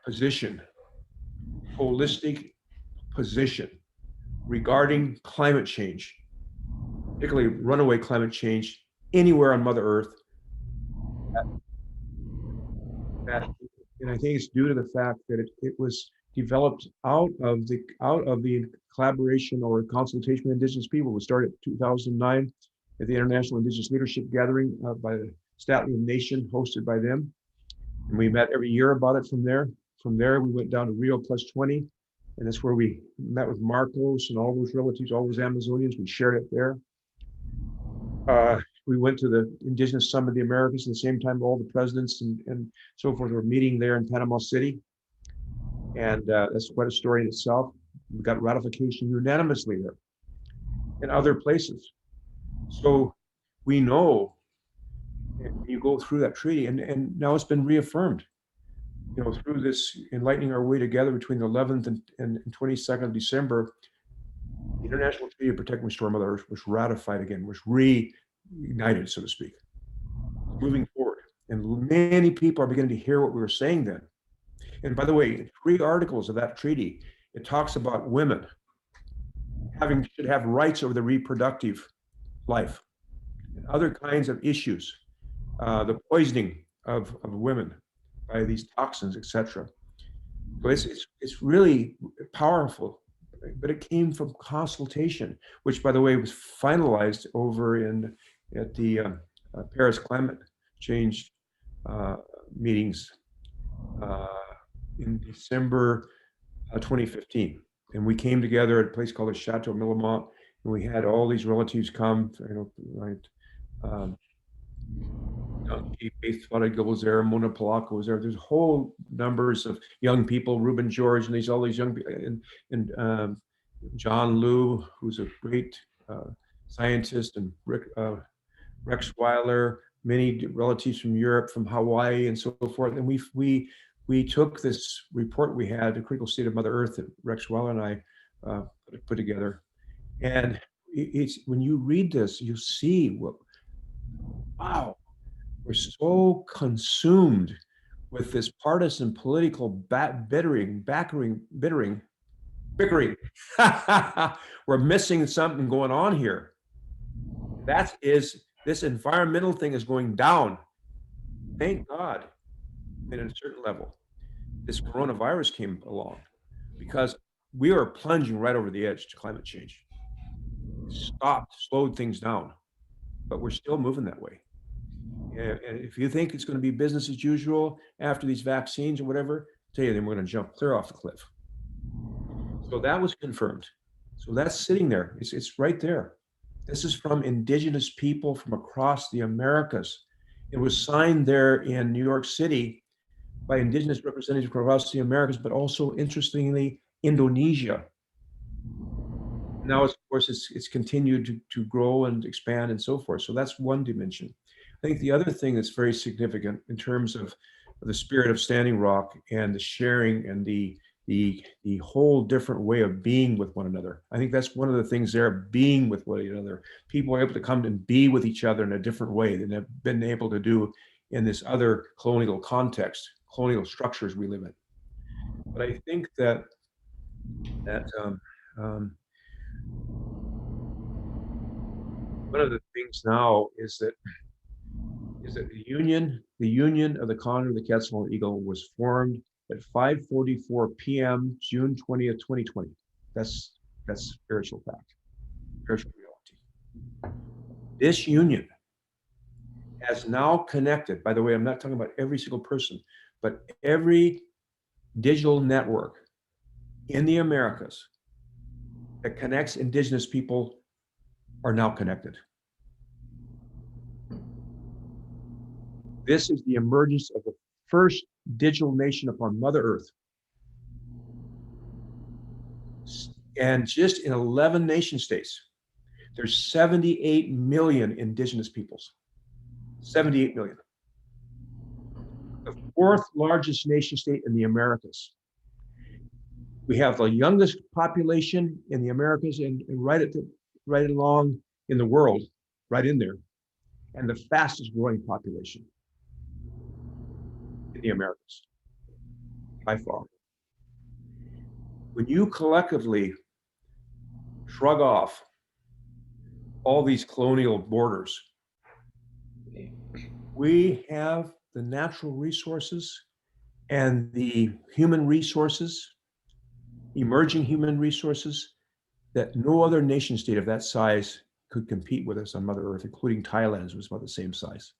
position, holistic position regarding climate change, particularly runaway climate change, anywhere on Mother Earth. And I think it's due to the fact that it was developed out of the collaboration or consultation with Indigenous people. We started in 2009 at the International Indigenous Leadership Gathering by the Statlian Nation, hosted by them. And we met every year about it from there. From there, we went down to Rio +20, and that's where we met with Marcos and all those relatives, all those Amazonians. We shared it there. We went to the Indigenous Summit of the Americas at the same time. All the presidents and so forth were meeting there in Panama City. And that's quite a story in itself. We got ratification unanimously there and other places. So we know you go through that treaty, and now it's been reaffirmed, through this enlightening our way together between the 11th and 22nd of December. The International Treaty of Protect and Restore Mother Earth was ratified again, was reignited, so to speak, moving forward. And many people are beginning to hear what we were saying then. And by the way, 3 articles of that treaty, it talks about women should have rights over the reproductive life and other kinds of issues, the poisoning of women by these toxins, etc. So it's really powerful, but it came from consultation, which, by the way, was finalized over at the Paris climate change meetings in December 2015. And we came together at a place called the Chateau Millamont, and we had all these relatives come, Faith Fadiga was there, Mona Polacco was there. There's whole numbers of young people, Reuben George, and all these young people, and John Liu, who's a great scientist, and Rex Weiler, many relatives from Europe, from Hawaii, and so forth. And we took this report we had, The Critical State of Mother Earth, that Rex Weiler and I put together. And it's when you read this, you see wow, we're so consumed with this partisan political bickering. We're missing something going on here. This environmental thing is going down. Thank God, at a certain level, this coronavirus came along, because we are plunging right over the edge to climate change. Slowed things down, but we're still moving that way. And if you think it's going to be business as usual after these vaccines or whatever, I'll tell you, then we're going to jump clear off the cliff. So that was confirmed. So that's sitting there. It's right there. This is from indigenous people from across the Americas. It was signed there in New York City by indigenous representatives across the Americas, but also, interestingly, Indonesia. Now, of course, it's continued to grow and expand and so forth. So that's one dimension. I think the other thing that's very significant in terms of the spirit of Standing Rock and the sharing and the whole different way of being with one another. I think that's one of the things there, being with one another. People are able to come and be with each other in a different way than they've been able to do in this other colonial context, colonial structures we live in. But I think that one of the things now is that the union of the Condor, the Quetzal, and the Eagle was formed at 5:44 p.m. June 20th, 2020. That's spiritual fact, spiritual reality. This union has now connected. By the way, I'm not talking about every single person, but every digital network in the Americas that connects indigenous people are now connected. This is the emergence of the first digital nation upon Mother Earth. And just in 11 nation states, there's 78 million indigenous peoples. 78 million. The 4th largest nation state in the Americas. We have the youngest population in the Americas and right along in the world, right in there, and the fastest growing population in the Americas, by far. When you collectively shrug off all these colonial borders, we have the natural resources and the human resources, emerging human resources, that no other nation state of that size could compete with us on Mother Earth, including Thailand, was about the same size.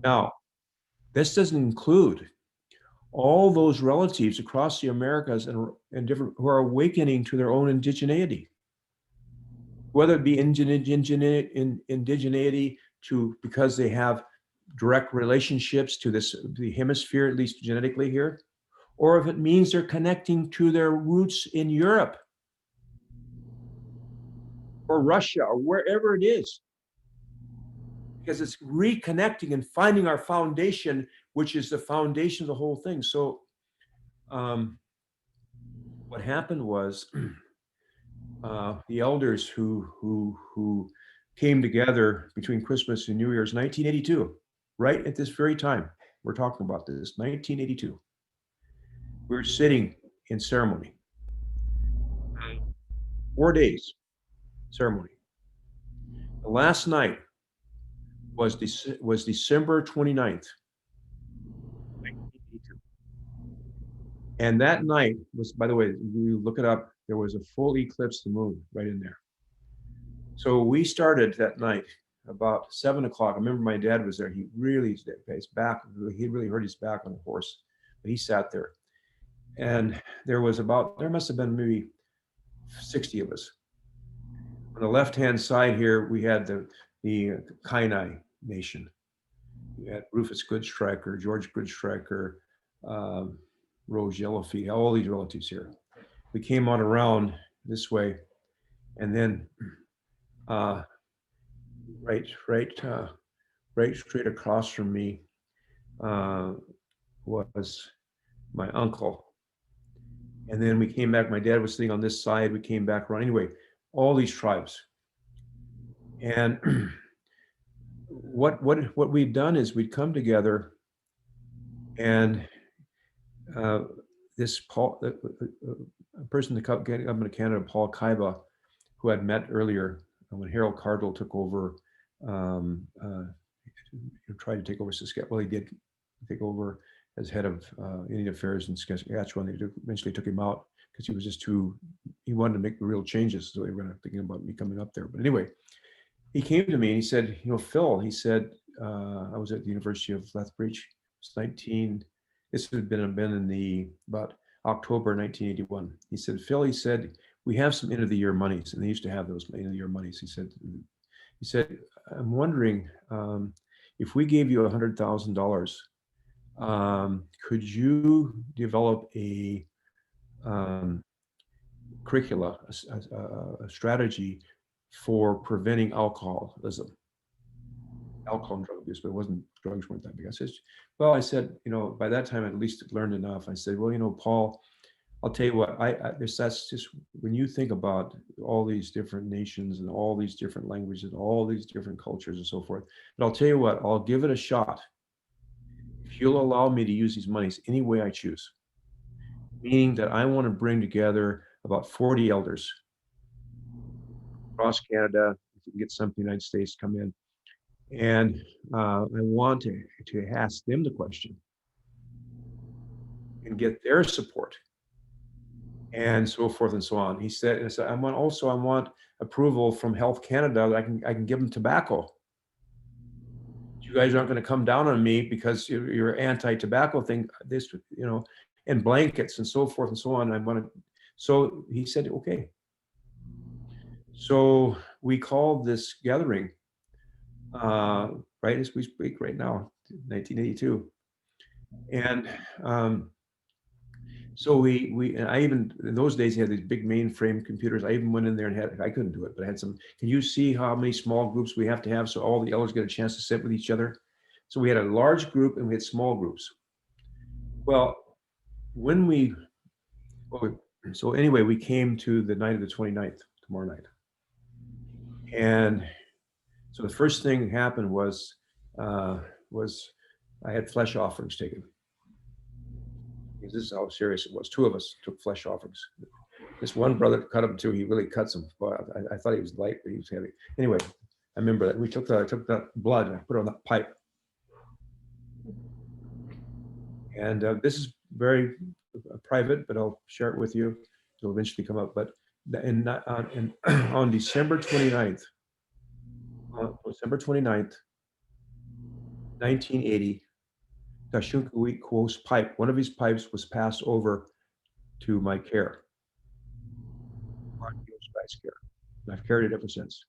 Now, this doesn't include all those relatives across the Americas and different who are awakening to their own indigeneity, whether it be indigeneity to because they have direct relationships to the hemisphere, at least genetically here, or if it means they're connecting to their roots in Europe or Russia or wherever it is. Because it's reconnecting and finding our foundation, which is the foundation of the whole thing. So what happened was the elders who came together between Christmas and New Year's 1982, right at this very time we're talking about this, 1982. We were sitting in ceremony, 4 days ceremony. The last night was December 29th, 1982. And that night was, by the way, you look it up, there was a full eclipse of the moon right in there. So we started that night about 7 o'clock. I remember my dad was there. He really, his back, he really hurt his back on the horse, but he sat there. And there must have been maybe 60 of us. On the left-hand side here, we had the Kainai Nation. We had Rufus Goodstriker, George Goodstriker, Rose Yellowfeet, all these relatives here. We came on around this way, and then right straight across from me was my uncle. And then we came back, my dad was sitting on this side, we came back around. Anyway, all these tribes. And what we'd done is we'd come together, and this Paul, a person in the government of Canada, Paul Kaiba, who I'd met earlier when Harold Cardle took over, tried to take over Saskatchewan. Well, he did take over as head of Indian Affairs in Saskatchewan. They eventually took him out because he was just he wanted to make real changes. So they were thinking about me coming up there. But anyway, he came to me and he said, Phil, he said, I was at the University of Lethbridge. This had been in about October 1981. He said, Phil, we have some end of the year monies, and they used to have those end of the year monies. He said, I'm wondering if we gave you $100,000, could you develop a curricula, a strategy for preventing alcoholism, alcohol and drug abuse, but drugs weren't that big. I said, by that time, I at least learned enough. I said, well, Paul, I'll tell you what, that's just, when you think about all these different nations and all these different languages and all these different cultures and so forth, but I'll tell you what, I'll give it a shot if you'll allow me to use these monies any way I choose. Meaning that I want to bring together about 40 elders across Canada, if we can get some from the United States to come in. And I want to ask them the question and get their support and so forth and so on. He said, I want approval from Health Canada that I can give them tobacco. You guys aren't going to come down on me because you're anti-tobacco thing, and blankets and so forth and so on. So he said, okay. So we called this gathering, right as we speak right now, 1982. And so I even, in those days, he had these big mainframe computers. I even went in there and I couldn't do it, but I had some, can you see how many small groups we have to have so all the elders get a chance to sit with each other? So we had a large group and we had small groups. Well, so anyway, we came to the night of the 29th, tomorrow night. And so the first thing that happened was I had flesh offerings taken. This is how serious it was. 2 of us took flesh offerings. This one brother cut them too. He really cuts them. But I thought he was light, but he was heavy. Anyway, I remember that I took that blood and I put it on that pipe. And this is very private, but I'll share it with you. It'll eventually come up. But on December 29th, 1980, Tashunka Quo's pipe, one of his pipes was passed over to my care, care. I've carried it ever since.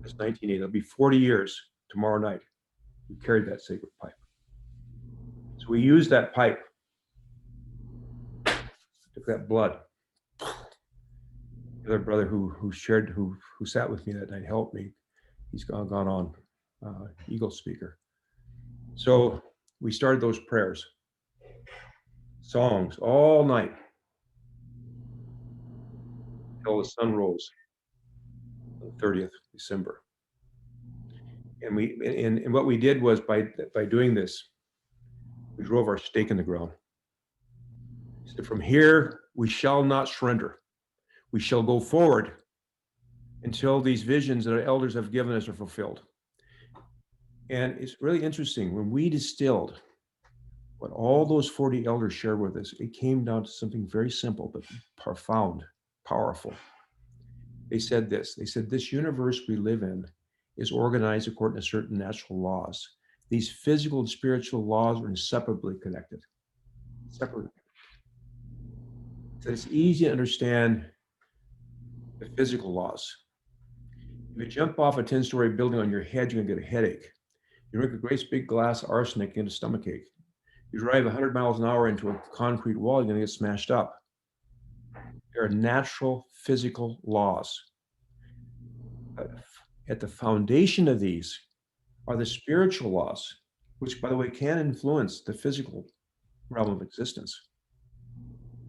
It's 1980. It'll be 40 years tomorrow night. We carried that sacred pipe. So we used that pipe, took that blood. The other brother who sat with me that night helped me. He's gone on Eagle speaker. So we started those prayers, songs all night until the sun rose on the 30th December. And what we did was by doing this, we drove our stake in the ground. We said, from here, we shall not surrender. We shall go forward until these visions that our elders have given us are fulfilled. And it's really interesting. When we distilled what all those 40 elders shared with us, it came down to something very simple, but profound, powerful. They said this. They said, this universe we live in is organized according to certain natural laws. These physical and spiritual laws are inseparably connected. Separately. So it's easy to understand the physical laws. If you jump off a 10-story building on your head, you're gonna get a headache. You drink a great big glass of arsenic, you get a stomachache. You drive 100 miles an hour into a concrete wall, you're gonna get smashed up. There are natural physical laws. But at the foundation of these are the spiritual laws, which, by the way, can influence the physical realm of existence,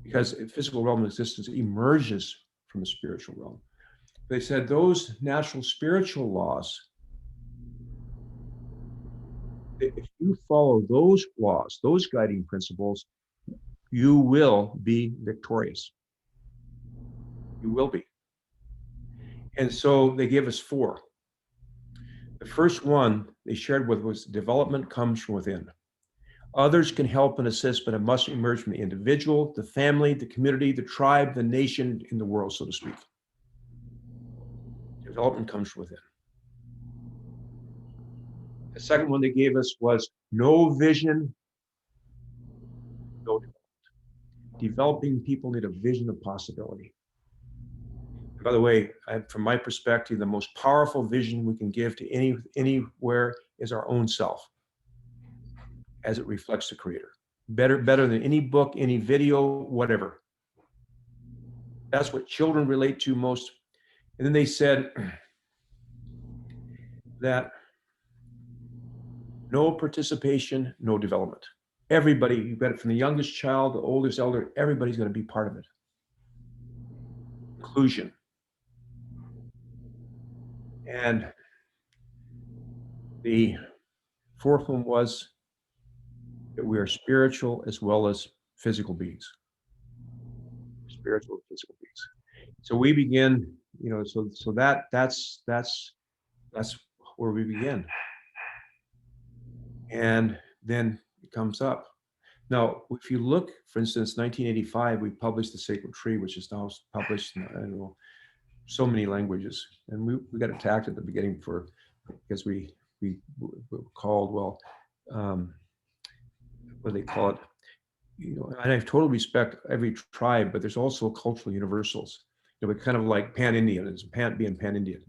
because the physical realm of existence emerges from the spiritual realm. They said those natural spiritual laws, if you follow those laws, those guiding principles, you will be victorious. You will be. And so they gave us 4. The first one they shared with was development comes from within. Others can help and assist, but it must emerge from the individual, the family, the community, the tribe, the nation, in the world, so to speak. Development comes from within. The second one they gave us was no vision, no development. Developing people need a vision of possibility. And by the way, from my perspective, the most powerful vision we can give to anywhere is our own self, as it reflects the Creator. Better than any book, any video, whatever. That's what children relate to most. And then they said that no participation, no development. Everybody, you've got it from the youngest child, the oldest elder, everybody's going to be part of it. Inclusion. And the fourth one was that we are spiritual as well as physical beings. Spiritual and physical beings. So we begin, so that's where we begin. And then it comes up. Now, if you look, for instance, 1985, we published The Sacred Tree, which is now published in so many languages. And we got attacked at the beginning because we were called, what do they call it? And I totally respect every tribe, but there's also cultural universals. We're kind of like pan-Indian, being pan-Indian.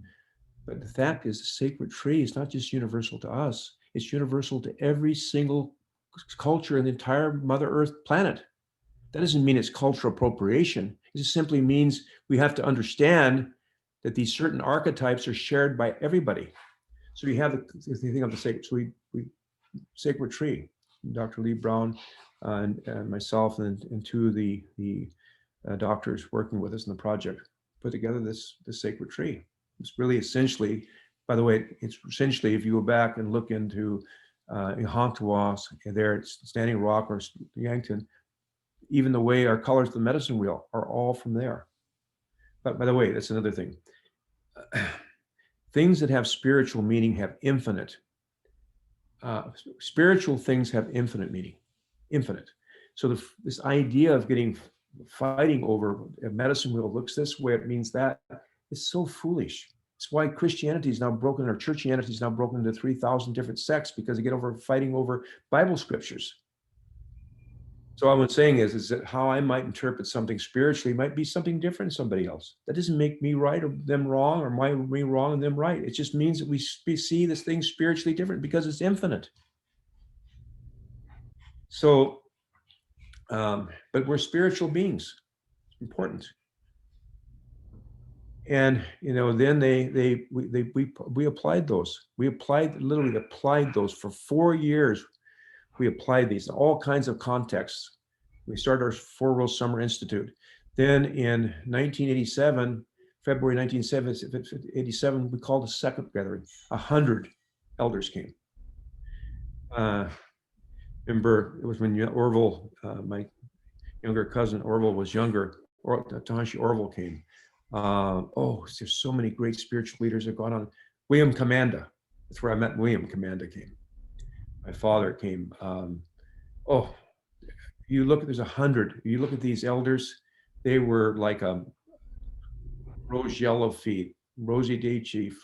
But the fact is, the sacred tree is not just universal to us, it's universal to every single culture in the entire Mother Earth planet. That doesn't mean it's cultural appropriation. It just simply means we have to understand that these certain archetypes are shared by everybody. So you have the thing of the sacred, sacred tree. Dr. Lee Brown and myself and 2 of the doctors working with us in the project put together this sacred tree. It's really essentially, by the way, it's essentially, if you go back and look into Honktawas, there it's Standing Rock or Yankton, even the way our colors of the medicine wheel are all from there. But by the way, that's another thing. Things that have spiritual meaning have infinite. Spiritual things have infinite meaning, infinite. So this idea of fighting over a medicine wheel looks this way, it means that, is so foolish. It's why Christianity is now broken, or churchianity is now broken into 3,000 different sects, because they get over fighting over Bible scriptures. So what I'm saying is that how I might interpret something spiritually might be something different than somebody else. That doesn't make me right or them wrong, or me wrong and them right. It just means that we see this thing spiritually different because it's infinite. So, but we're spiritual beings. It's important. And then we applied those. We literally applied those for 4 years. We applied these in all kinds of contexts. We started our 4 World Summer Institute. Then in 1987, February 1987, we called a second gathering. 100 elders came. Remember, it was when Orville, my younger cousin Orville was younger. Tahashi Orville came. There's so many great spiritual leaders that gone on. William Commanda, that's where I met William Commanda came. My father came. You look, there's 100. You look at these elders, they were like rose yellow feet, rosy day chief.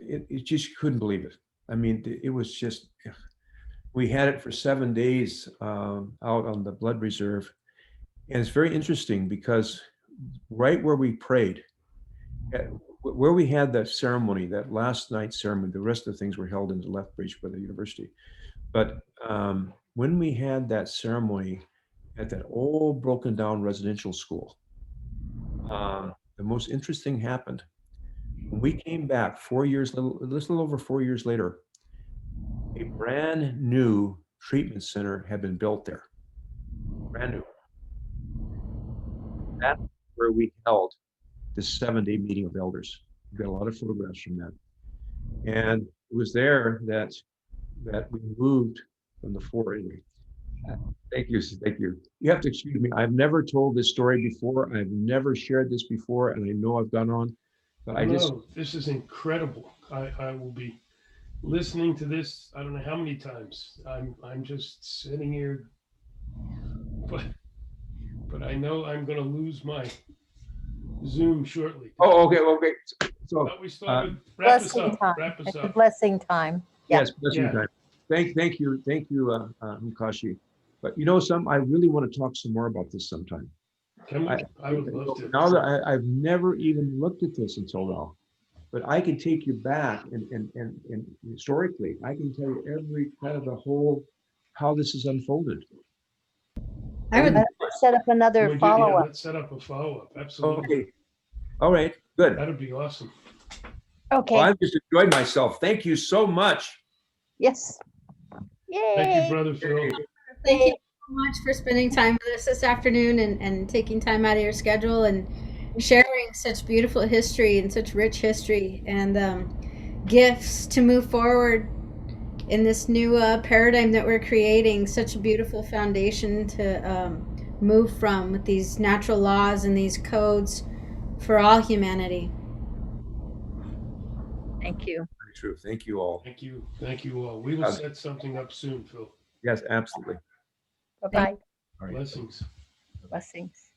It just couldn't believe it. I mean, it was just, we had it for 7 days out on the blood reserve. And it's very interesting because right where we prayed, where we had that ceremony, that last night ceremony, the rest of the things were held in the Lethbridge by the university. But when we had that ceremony at that old broken down residential school, the most interesting happened. When we came back 4 years, a little over 4 years later, a brand new treatment center had been built there. Brand new. That's where we held this 7-day meeting of elders. We've got a lot of photographs from that. And it was there that we moved from the 4 anyway. Thank you. You have to excuse me. I've never told this story before. I've never shared this before, and I know I've gone on, but this is incredible. I will be listening to this. I don't know how many times. I'm just sitting here, but I know I'm going to lose my Zoom shortly. Oh, okay. So but we still have wrap us up. It's a blessing time. Yeah. Yes, blessing time. Thank you, Mukashi. But I really want to talk some more about this sometime. I would love to. Now that I've never even looked at this until now, but I can take you back and historically, I can tell you every kind of the whole, how this is unfolded. I would set up another follow-up. Let's set up a follow-up. Absolutely. Okay. All right. Good. That'd be awesome. Okay. Well, I've just enjoyed myself. Thank you so much. Yes. Yay. Thank you, Brother Phil. Thank you so much for spending time with us this afternoon and taking time out of your schedule and sharing such beautiful history and such rich history and gifts to move forward in this new paradigm that we're creating. Such a beautiful foundation to move from with these natural laws and these codes for all humanity. Thank you. Very true. Thank you all. Thank you all. We will set something up soon, Phil. Yes, absolutely. Bye-bye. All right. Blessings. Blessings.